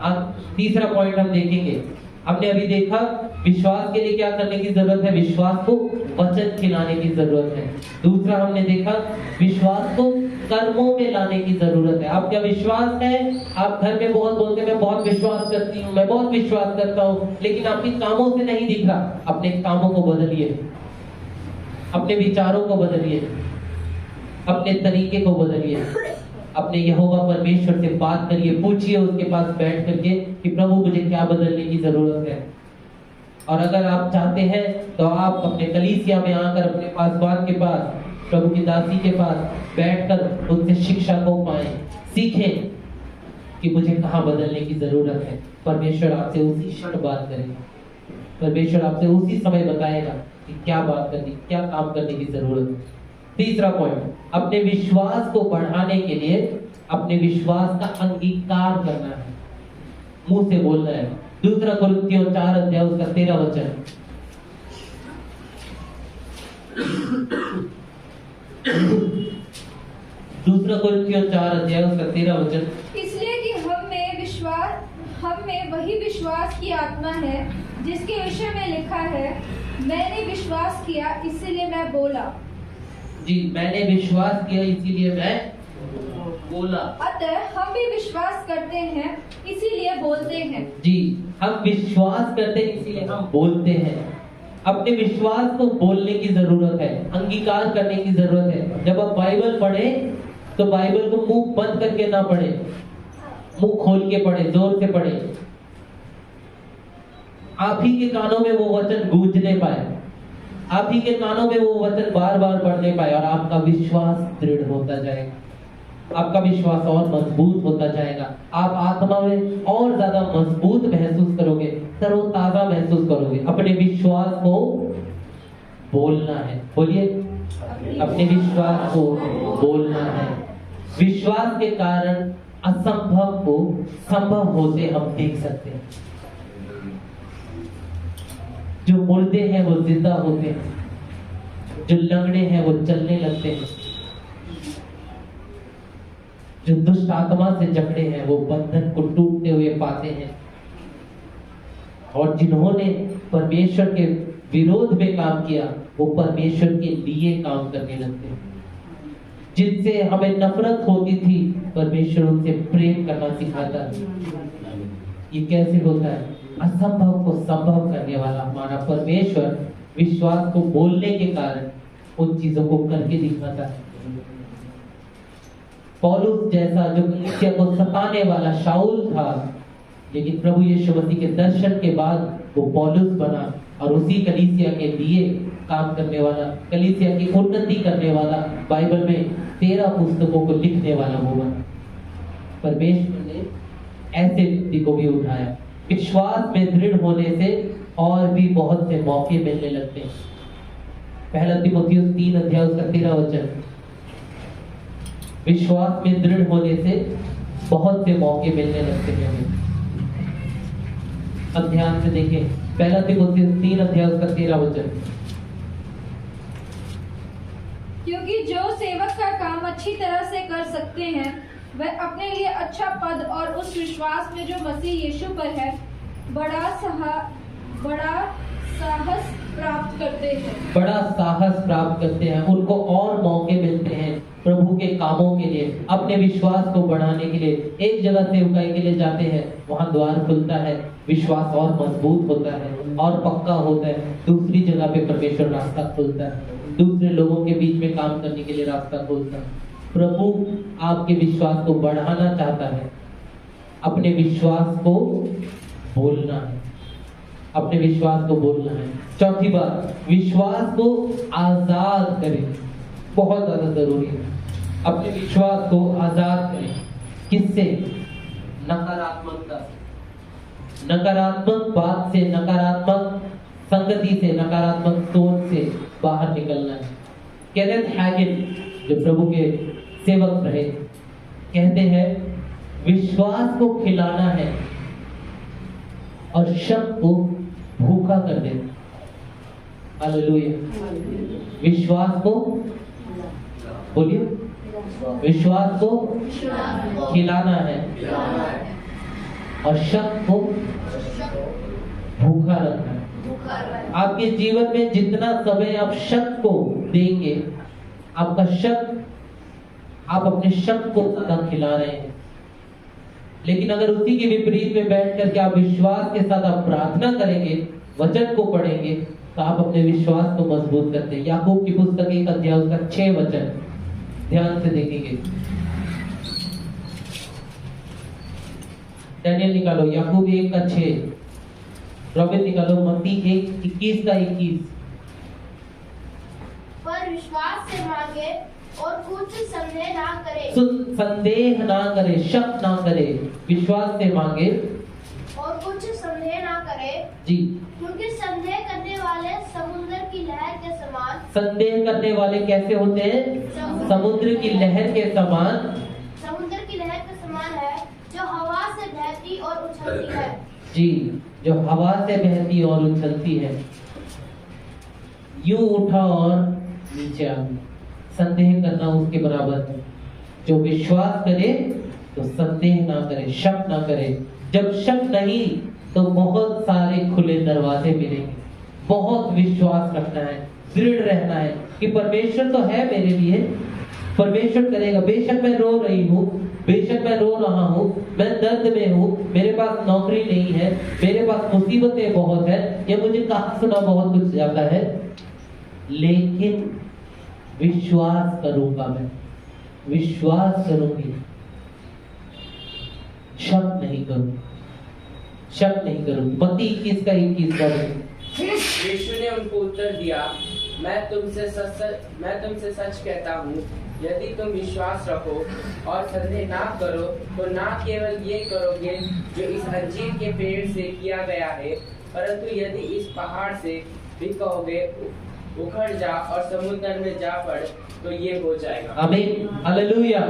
अब तीसरा पॉइंट हम देखेंगे। हमने अभी देखा विश्वास के लिए क्या करने की जरूरत है, विश्वास को वचन खिलाने की जरूरत है। दूसरा हमने देखा विश्वास को कर्मों में लाने की जरूरत है। आपका विश्वास है, आप घर में बहुत बोलते हैं मैं बहुत विश्वास करती हूँ, मैं बहुत विश्वास करता हूँ, लेकिन आपके कामों से नहीं दिख रहा। अपने कामों को बदलिए, अपने विचारों को बदलिए, अपने तरीके को बदलिए, अपने यहोवा परमेश्वर से बात करिए, पूछिए उसके पास बैठ करके कि प्रभु मुझे क्या बदलने की जरूरत है। और अगर आप चाहते हैं तो आप अपने कलीसिया में आकर अपने पासवान के पास, प्रभु की दासी के पास बैठकर उनसे शिक्षा को पाएं, सीखें कि मुझे कहाँ बदलने की जरूरत है। परमेश्वर आपसे उसी क्षण बात करेगा, परमेश्वर आपसे उसी समय बताएगा कि क्या बात करनी, क्या काम करने की जरूरत है। तीसरा पॉइंट, अपने विश्वास को बढ़ाने के लिए अपने विश्वास का अंगीकार करना है, मुंह से बोलना है। दूसरा कुरिन्थियों 4 अध्याय उसका 13 वचन। दूसरा कुरिन्थियों 4 अध्याय उसका 13 वचन। इसलिए कि हम में वही विश्वास की आत्मा है जिसके विषय में लिखा है, मैंने विश्वास किया इसीलिए मैं बोला। जी, मैंने विश्वास किया इसीलिए मैं बोला। अतः हम भी विश्वास करते हैं इसीलिए बोलते हैं। जी, हम विश्वास करते हैं इसीलिए हम बोलते हैं। अपने विश्वास को बोलने की जरूरत है, अंगीकार करने की जरूरत है। जब आप बाइबल पढ़े तो बाइबल को मुंह बंद करके ना पढ़े, मुंह खोल के पढ़े, जोर से पढ़े। आप ही के कानों में वो वचन गूंजने पाए, आप ही के कानों में वो वचन बार बार पढ़ने पाए, और आपका विश्वास दृढ़ होता जाएगा, आपका विश्वास और मजबूत होता जाएगा। आप आत्मा में और ज्यादा मजबूत महसूस करोगे, तरोताजा महसूस करोगे। अपने विश्वास को बोलना है, बोलिए, अपने विश्वास को बोलना है। विश्वास के कारण असंभव को संभव होते हम देख सकते हैं। जो मुर्दे हैं वो जिंदा होते हैं, जो लंगड़े हैं वो चलने लगते हैं, जो दुष्ट आत्मा से जकड़े हैं वो बंधन को टूटते हुए पाते हैं, और जिन्होंने परमेश्वर के विरोध में काम किया वो परमेश्वर के लिए काम करने लगते हैं। जिनसे हमें नफरत होती थी परमेश्वर उनसे प्रेम करना सिखाता है। ये कैसे होता है? असंभव को संभव करने वाला हमारा परमेश्वर विश्वास को बोलने के कारण उन चीजों को करके दिखाता है। पौलुस जैसा जो कलीसिया को सताने वाला शाऊल था, लेकिन प्रभु यीशु मसीह के दर्शन के बाद वो पौलुस बना और उसी कलीसिया के लिए काम करने वाला, कलीसिया की उन्नति करने वाला, बाइबल में 13 पुस्तकों को लिखने वाला वो बना। परमेश्वर ने ऐसे व्यक्ति को भी उठाया। विश्वास में दृढ़ होने से और भी बहुत से मौके मिलने लगते हैं। पहला तीमुथियुस 3 अध्याय उसका 13 वचन। विश्वास में दृढ़ होने से बहुत से मौके मिलने लगते हैं हमें। अब ध्यान से देखें, पहला तीमुथियुस 3 अध्याय उसका 13 वचन। क्योंकि जो सेवक का काम अच्छी तरह से कर सकते हैं वह अपने लिए अच्छा पद और उस विश्वास में जो मसीह यीशु पर है बड़ा साहस प्राप्त करते हैं। बड़ा साहस प्राप्त करते हैं, उनको और मौके मिलते हैं प्रभु के कामों के लिए, अपने विश्वास को बढ़ाने के लिए। एक जगह सेवकाई के लिए जाते हैं, वहां द्वार खुलता है, विश्वास और मजबूत होता है और पक्का होता है। दूसरी जगह पे परमेश्वर रास्ता खोलता है, दूसरे लोगों के बीच में काम करने के लिए रास्ता खोलता है। प्रभु आपके विश्वास को बढ़ाना चाहता है, अपने विश्वास को बोलना है, अपने विश्वास को बोलना है। चौथी बात, विश्वास को आजाद करें, बहुत ज्यादा जरूरी है। अपने विश्वास को आजाद करें, किससे? नकारात्मकता से, नकारात्मक बात से, नकारात्मक संगति से, नकारात्मक सोच से बाहर निकलना है। केनेथ हैगिन जो प्रभु के सेवक रहे, कहते हैं विश्वास को खिलाना है और शक को भूखा कर देना। हालेलुया। विश्वास को, बोलिए, विश्वास को खिलाना है और शक को भूखा रखना है। आपके जीवन में जितना समय आप शक को देंगे, आपका शक, आप अपने शक को ज्यादा खिला रहे हैं। लेकिन अगर उसी के विपरीत में बैठ करके आप विश्वास के साथ आप प्रार्थना करेंगे, वचन को पढ़ेंगे, तो आप अपने विश्वास को मजबूत करते हैं। याकूब की पुस्तक 1 अध्याय उसका 6 वचन ध्यान से देखेंगे। डैनियल निकालो, याकूब 1 का 6। रॉबिन निकालो, मत्ती 1 21 का 21। पर विश्वास से मांगे और कुछ संदेह ना करे। संदेह ना करे, शक ना करे, विश्वास से मांगे और कुछ संदेह ना करे जी। क्योंकि संदेह करने वाले समुद्र की लहर के समान। संदेह करने वाले कैसे होते हैं? समुद्र की लहर के समान। समुद्र की लहर के समान है जो हवा से बहती और उछलती है। जी, जो हवा से बहती और उछलती है, यूं उठा और नीचे आ गई। संदेह करना उसके बराबर है। जो विश्वास करे तो संदेह ना करे, शक ना करे। जब शक नहीं तो बहुत सारे खुले दरवाजे मिलेंगे। बहुत विश्वास रखना है, दृढ़ रहना है कि परमेश्वर तो है मेरे लिए, परमेश्वर करेगा। बेशक मैं रो रही हूँ, बेशक मैं रो रहा हूँ, मैं दर्द में हूँ, मेरे पास नौकरी नहीं है, मेरे पास मुसीबतें बहुत है, या मुझे कहा सुना बहुत कुछ जाता है, लेकिन विश्वास करूंगा, मैं विश्वास करूंगी, शक नहीं करूंगी, शक नहीं करूंगी। मत्ती 21 का 21। यीशु ने उनको उत्तर दिया, मैं तुमसे सच कहता हूँ, यदि तुम विश्वास रखो और संदेह ना करो तो ना केवल ये करोगे जो इस अंजीर के पेड़ से किया गया है, परंतु यदि इस पहाड़ से भी कहोगे उखड़ जा और समुद्र में जा पड़ तो ये हो जाएगा। आमीन, हालेलुया।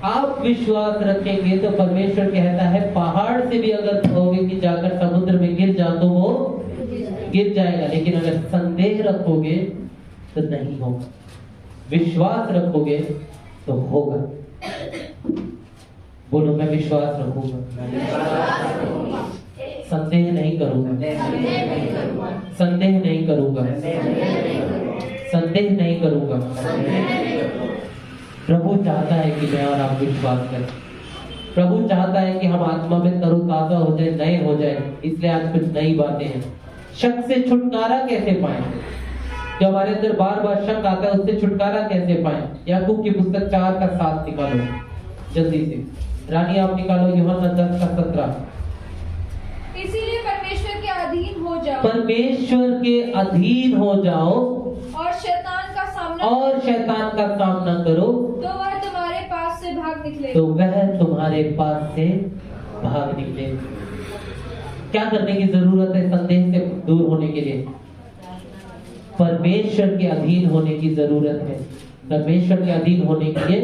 आप विश्वास रखेंगे तो परमेश्वर कहता है पहाड़ से भी अगर कहोगे कि जाकर समुद्र में गिर जा तो वो गिर जाएगा। लेकिन अगर संदेह रखोगे तो नहीं होगा, विश्वास रखोगे तो होगा। बोलो, मैं विश्वास रखूंगा, संदेह नहीं करूंगा, संदेह नहीं करूंगा, संदेह नहीं करूंगा। प्रभु चाहता है कि मैं और आप विश्वास करें। प्रभु चाहता है कि हम आत्मा में तरोताजा हो जाए, नए हो जाए। इसलिए आज कुछ नई बातें हैं। शक से छुटकारा कैसे पाएं? जो हमारे अंदर बार बार शक आता है, उससे छुटकारा कैसे पाएं? याकूब की पुस्तक 4 का 7 निकालो जल्दी से। रानी आप निकालो यूहन्ना 10 का 17। इसीलिए परमेश्वर के अधीन हो जाओ, परमेश्वर के अधीन हो जाओ और शैतान का सामना करो तो वह तुम्हारे पास से भाग निकले। तो वह तुम्हारे पास से भाग निकले। क्या करने की जरूरत है संदेह से दूर होने के लिए? परमेश्वर के अधीन होने की जरूरत है। परमेश्वर के अधीन होने के लिए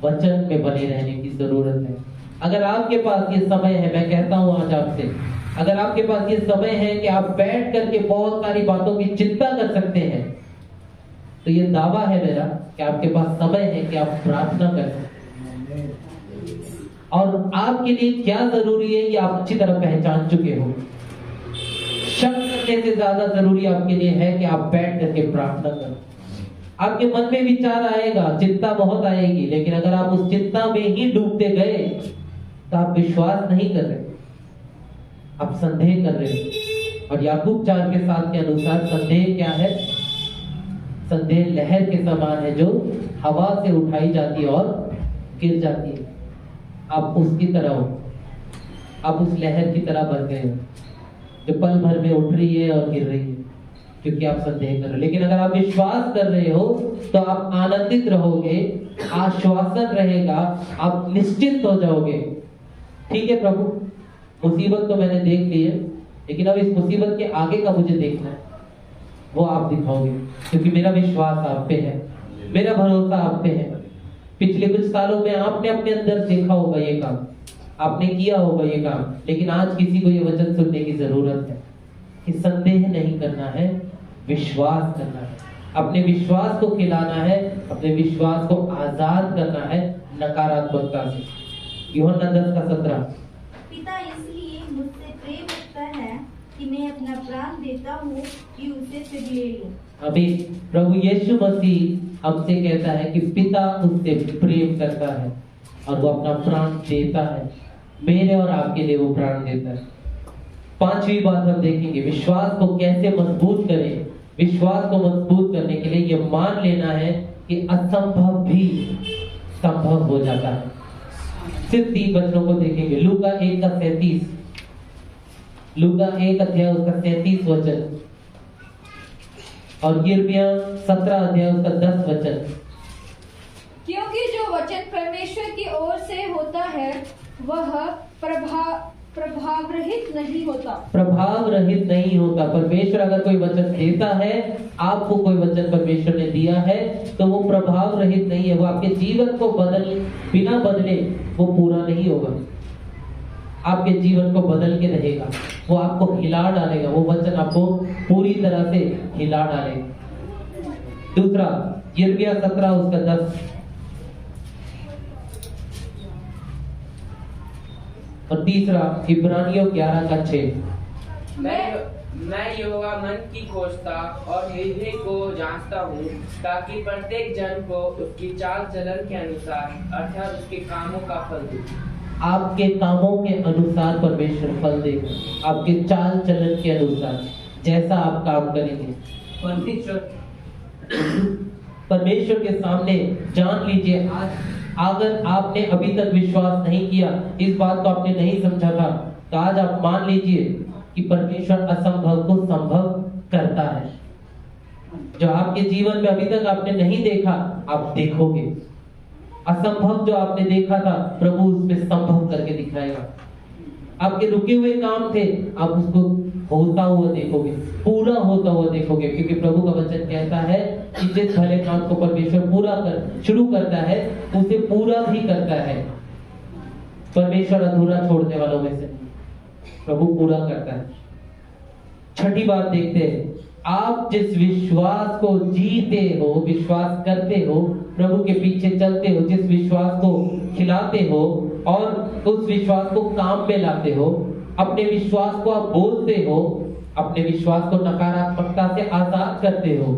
वचन में बने रहने की जरूरत है। अगर आपके पास ये समय है, मैं कहता हूं आज आपसे, अगर आपके पास ये समय है कि आप बैठ करके बहुत सारी बातों की चिंता कर सकते हैं, तो ये दावा है मेरा कि आपके पास समय है कि आप प्रार्थना कर सकते हैं। और आपके लिए क्या जरूरी है ये आप अच्छी तरह पहचान चुके हो। शक करने से ज्यादा जरूरी आपके लिए है कि आप बैठ करके प्रार्थना करो। आपके मन में विचार आएगा, चिंता बहुत आएगी, लेकिन अगर आप उस चिंता में ही डूबते गए तो आप विश्वास नहीं कर रहे, आप संदेह कर रहे हो। और याकूब 4:7 के अनुसार संदेह क्या है? संदेह लहर के समान है जो हवा से उठाई जाती है और गिर जाती है। आप उसकी तरह हो, आप उस लहर की तरह बन गए हो जो पल भर में उठ रही है और गिर रही है, क्योंकि आप संदेह कर रहे हो। लेकिन अगर आप विश्वास कर रहे हो तो आप आनंदित रहोगे, आश्वासन रहेगा, आप निश्चिंत हो जाओगे। ठीक है प्रभु, मुसीबत तो मैंने देख ली है, लेकिन अब इस मुसीबत के आगे का मुझे देखना है, वो आप दिखाओगे, क्योंकि मेरा विश्वास आप पे है, मेरा भरोसा आप पे है। पिछले कुछ सालों में आपने अपने अंदर देखा होगा ये काम, आपने किया होगा ये काम, लेकिन आज किसी को ये वचन सुनने की जरूरत है कि संदेह नहीं करना है, विश्वास करना है, अपने विश्वास को खिलाना है, अपने विश्वास को आजाद करना है नकारात्मकता से। यूहन्ना 10:17। पिता इसलिए मुझसे प्रेम रखता है कि मैं अपना प्राण देता हूँ कि उसे फिर ले लूं। अभी प्रभु यीशु मसीह हमसे कहता है कि पिता उससे प्रेम करता है और वो अपना प्राण देता है, मेरे और आपके लिए वो प्राण देता है। पांचवी बात हम देखेंगे, विश्वास को कैसे मजबूत करें। विश्वास को मजबूत करने के लिए ये मान लेना है कि असंभव भी संभव हो जाता है। सिर्फ 3 वचनों को देखेंगे। लूका 1:37, लूका 1 उसका 37 वचन, और यिर्मयाह 17 उसका 10 वचन। क्योंकि जो वचन परमेश्वर की ओर से होता है वह प्रभाव रहित नहीं होता। प्रभाव रहित नहीं होता। परमेश्वर अगर कोई वचन देता है, आपको कोई वचन परमेश्वर ने दिया है, तो वो प्रभाव रहित नहीं है। वो आपके जीवन को बिना बदले वो पूरा नहीं होगा, आपके जीवन को बदल के रहेगा, वो आपको हिला डालेगा, वो वचन आपको पूरी तरह से हिला डालेगा। दूसरा यिर्मयाह 17 उसका 10, और तीसरा इब्रानियों 11:6। मैं यहोवा मन की खोजता और हृदय को जांचता हूँ, ताकि प्रत्येक जन को उसकी चाल चलन के अनुसार अर्थात उसके कामों का फल दूं। आपके कामों के अनुसार परमेश्वर फल देगा, आपके चाल चलन के अनुसार, जैसा आप काम करेंगे। परमेश्वर के सामने जान लीजिए, आज अगर आपने अभी तक विश्वास नहीं किया, इस बात को आपने नहीं समझा था, तो आज आप मान लीजिए कि परमेश्वर असंभव को संभव करता है। जो आपके जीवन में अभी तक आपने नहीं देखा, आप देखोगे। असंभव जो आपने देखा था, प्रभु उसमें संभव करके दिखाएगा। आपके रुके हुए काम थे, आप उसको होता हुआ देखोगे, पूरा होता हुआ देखोगे, क्योंकि प्रभु का वचन कहता है कि जिस भले काम को परमेश्वर शुरू करता है, उसे पूरा भी करता है। परमेश्वर अधूरा छोड़ने वालों में से प्रभु पूरा करता है। छठी बात देखते हैं, आप जिस विश्वास को जीते हो, विश्वास करते हो, प्रभु के पीछे चलते हो, जिस विश्वास को खिलाते हो और उस विश्वास को काम में लाते हो, अपने विश्वास को आप बोलते हो, अपने विश्वास को नकारात्मकता से आजाद करते हो,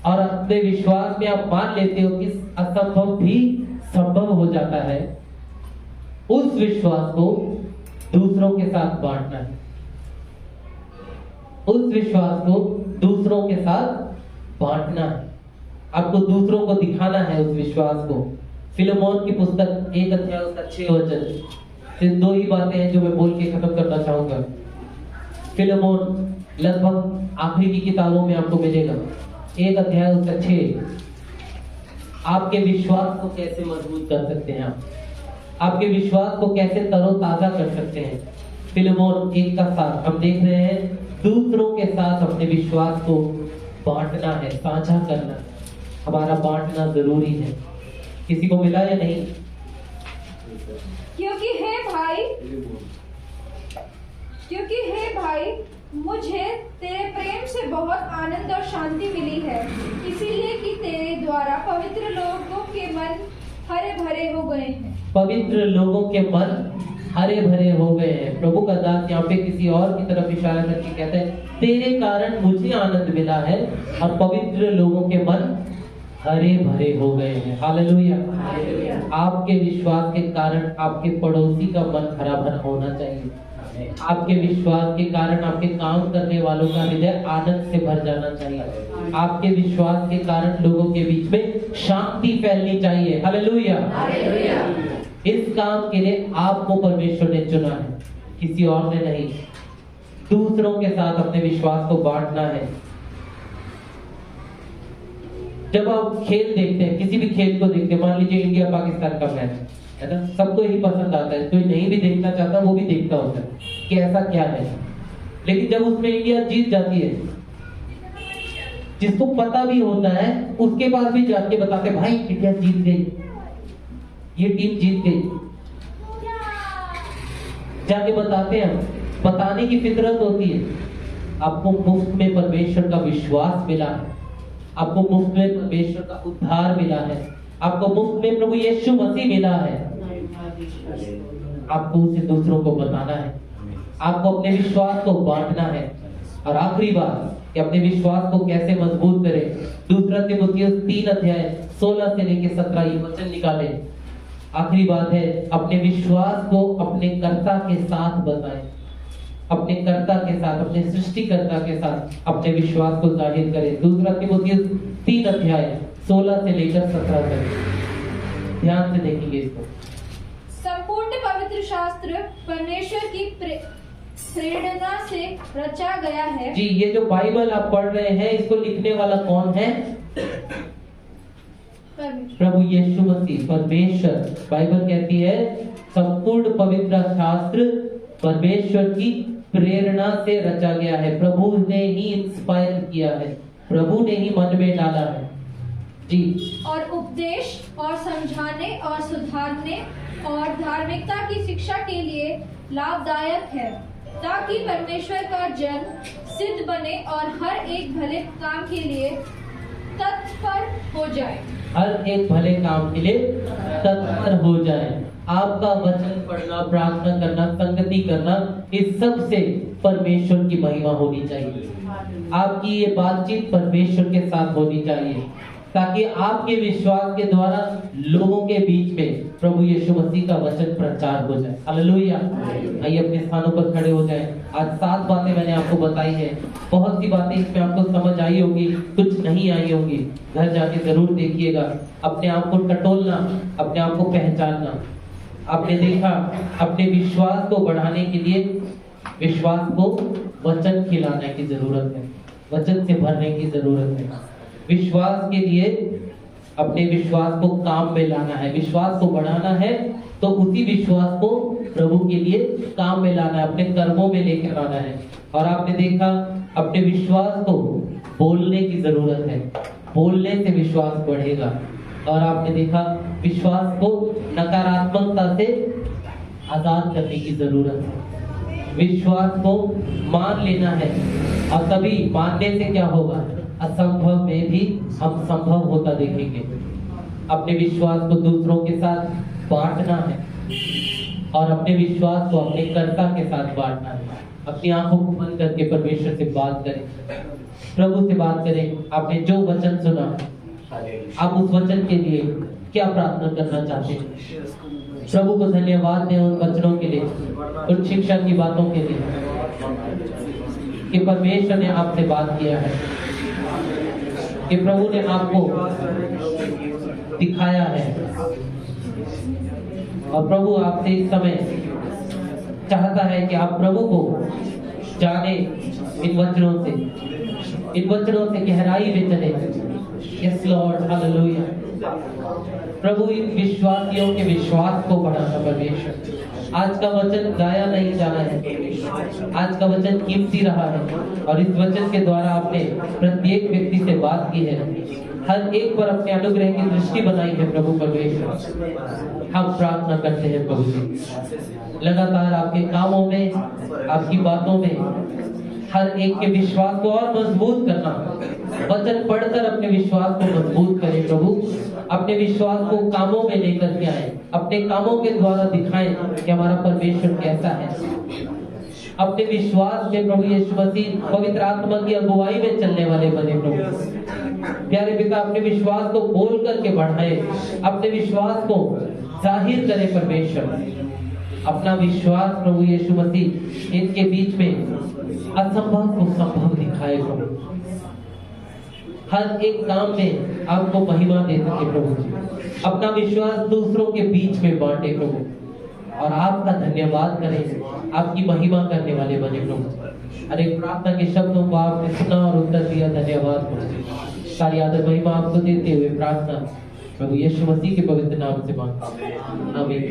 और अपने विश्वास में आप मान लेते हो कि असंभव भी संभव हो जाता है। उस विश्वास को दूसरों के साथ बांटना है, उस विश्वास को दूसरों के साथ बांटना है, आपको दूसरों को दिखाना है उस विश्वास को। फिलेमोन की पुस्तक 1:6 वचन। सिर्फ 2 ही बातें हैं जो मैं बोल के खत्म करना चाहूंगा। फिलेमोन लगभग आखिरी की किताबों में आपको मिलेगा। 1:6। आपके विश्वास को कैसे मजबूत कर सकते हैं, आपके विश्वास को कैसे तरोताजा कर सकते हैं। फिलेमोन 1:7 हम देख रहे हैं, दूसरों के साथ अपने विश्वास को बांटना है, साझा करना है। हमारा बांटना जरूरी है। किसी को मिला या नहीं? क्योंकि हे भाई मुझे तेरे प्रेम से बहुत आनंद और शांति मिली है, इसीलिए कि तेरे द्वारा पवित्र लोगों के मन हरे भरे हो गए हैं। पवित्र लोगों के मन हरे भरे हो गए हैं। प्रभु का दास यहाँ पे किसी और की तरफ इशारा करके कहते हैं, तेरे कारण मुझे आनंद मिला है और पवित्र लोगों के मन हरे भरे हो गए हैं। हालेलुया। आपके विश्वास के कारण आपके पड़ोसी का मन हरा भरा होना चाहिए। आपके विश्वास के कारण आपके काम करने वालों का हृदय आनंद से भर जाना चाहिए। आपके विश्वास के कारण लोगों के बीच में शांति फैलनी चाहिए। हालेलुया। इस काम के लिए आपको परमेश्वर ने चुना है, किसी और ने नहीं। दूसरों के साथ अपने विश्वास को बांटना है। जब आप खेल देखते हैं, किसी भी खेल को देखते हैं, मान लीजिए इंडिया पाकिस्तान का मैच है ना, सबको यही पसंद आता है। कोई नहीं भी देखना चाहता वो भी देखता होता है कि ऐसा क्या है। लेकिन जब उसमें इंडिया जीत जाती है, जिसको पता भी होता है उसके पास भी जाके बताते हैं, भाई इंडिया जीत गई, ये टीम जीत गई, जाके बताते हैं। बताने की फितरत होती है। आपको मुफ्त में परमेश्वर का विश्वास मिला है, आपको मुफ्त में परमेश्वर का उद्धार मिला है, आपको मुफ्त में प्रभु यीशु मसीह मिला है। आपको उसे दूसरों को बताना है, आपको अपने विश्वास को बांटना है। और आखिरी बात कि अपने विश्वास को कैसे मजबूत करें, दूसरा तीमुथियुस 3 अध्याय 16 से लेकर 17 ये वचन निकाले। आखिरी बात है, अपने विश्वास को अपने कर्ता के साथ बताएं। अपने कर्ता के साथ, अपने सृष्टिकर्ता के साथ अपने विश्वास को जाहिर करें। दूसरा तीमुथियुस 3 अध्याय 16 से लेकर 17 तक ध्यान से देखेंगे इसको। संपूर्ण पवित्र शास्त्र परमेश्वर की प्रेरणा से रचा गया है। जी, ये जो बाइबल आप पढ़ रहे हैं, इसको लिखने वाला कौन है? प्रभु यीशु मसीह, परमेश्वर। बाइबल कहती है संपूर्ण पवित्र शास्त्र परमेश्वर की प्रेरणा से रचा गया है। प्रभु ने ही इंस्पायर किया है, प्रभु ने ही मन में डाला है। जी। और उपदेश और समझाने और सुधारने और धार्मिकता की शिक्षा के लिए लाभदायक है, ताकि परमेश्वर का जन सिद्ध बने और हर एक भले काम के लिए तत्पर हो जाए। हर एक भले काम के लिए तत्पर हो जाए। आपका वचन पढ़ना, प्रार्थना करना, संगति करना, इस सब से परमेश्वर की महिमा होनी चाहिए। आपकी ये बातचीत परमेश्वर के साथ होनी चाहिए, ताकि आपके विश्वास के द्वारा लोगों के बीच में प्रभु यीशु मसीह का वचन प्रचार हो जाए। हालेलुया। आइए अपने स्थानों पर खड़े हो जाएं। आज 7 बातें मैंने आपको बताई है। बहुत सी बातें इसमें आपको समझ आई होगी, कुछ नहीं आई होगी। घर जाके जरूर देखिएगा। अपने आप को टटोलना, अपने आप को पहचानना। आपने देखा, अपने विश्वास को बढ़ाने के लिए विश्वास को वचन खिलाने की जरूरत है, वचन से भरने की जरूरत है। विश्वास के लिए अपने विश्वास को काम में लाना है। विश्वास को बढ़ाना है तो उसी विश्वास को प्रभु के लिए काम में लाना है, अपने कर्मों में लेकर आना है। और आपने देखा, अपने विश्वास को बोलने की जरूरत है, बोलने से विश्वास बढ़ेगा। और आपने देखा, विश्वास को नकारात्मकता से आजाद करने की जरूरत है। विश्वास को मान लेना है, और तभी मानने से क्या होगा, असंभव में भी हम संभव होता देखेंगे। अपने विश्वास को दूसरों के साथ बांटना है, और अपने विश्वास को अपने कर्ता के साथ बांटना है। अपनी आंखों को बंद करके परमेश्वर से बात करें, प्रभु से बात करें। आपने जो वचन सुना, आप उस वचन के लिए क्या प्रार्थना करना चाहते हैं? प्रभु को धन्यवाद दें उन वचनों के लिए, उन शिक्षा की बातों के लिए कि परमेश्वर ने आपसे बात किया है, कि प्रभु ने आपको दिखाया है। और प्रभु आपसे इस समय चाहता है कि आप प्रभु को जाने, इन वचनों से गहराई में चले। Yes Lord, hallelujah. प्रभु इन विश्वासियों के विश्वास को बढ़ाना परमेश्वर, आज का वचन जाया नहीं जाना है। आज का वचन कीमती रहा है और इस वचन के द्वारा आपने प्रत्येक व्यक्ति से बात की है, हर एक पर अपने अनुग्रह की दृष्टि बनाई है। प्रभु परमेश्वर, हम प्रार्थना करते हैं प्रभु जी, लगातार आपके कामों में, आपकी बातों में हर एक के विश्वास को और मजबूत करना, वचन पढ़कर अपने विश्वास को मजबूत करें प्रभु, अपने विश्वास को कामों में लेकर के आए, अपने कामों के द्वारा दिखाएं कि हमारा परमेश्वर कैसा है। अपने विश्वास में प्रभु यीशु मसीह पवित्र आत्मा की अगुवाई में चलने वाले बने प्रभु। प्यारे पिता, अपने विश्वास को बोल करके बढ़ाए, अपने विश्वास को जाहिर करे परमेश्वर। अपना विश्वास प्रभु यीशु मसीह इनके बीच में असंभव को संभव दिखाए प्रभु। हर एक काम में आपको महिमा दे सके प्रभु जी। अपना विश्वास दूसरों के बीच में बांटे प्रभु और आपका धन्यवाद करें, आपकी महिमा करने वाले बने प्रभु। अरे प्रार्थना के शब्दों को आपने सुना और उत्तर दिया, धन्यवाद प्रभु। सारी आदर महिमा आपको देते हुए प्रार्थना प्रभु यीशु मसीह के पवित्र नाम से मांगता हूं, आमीन।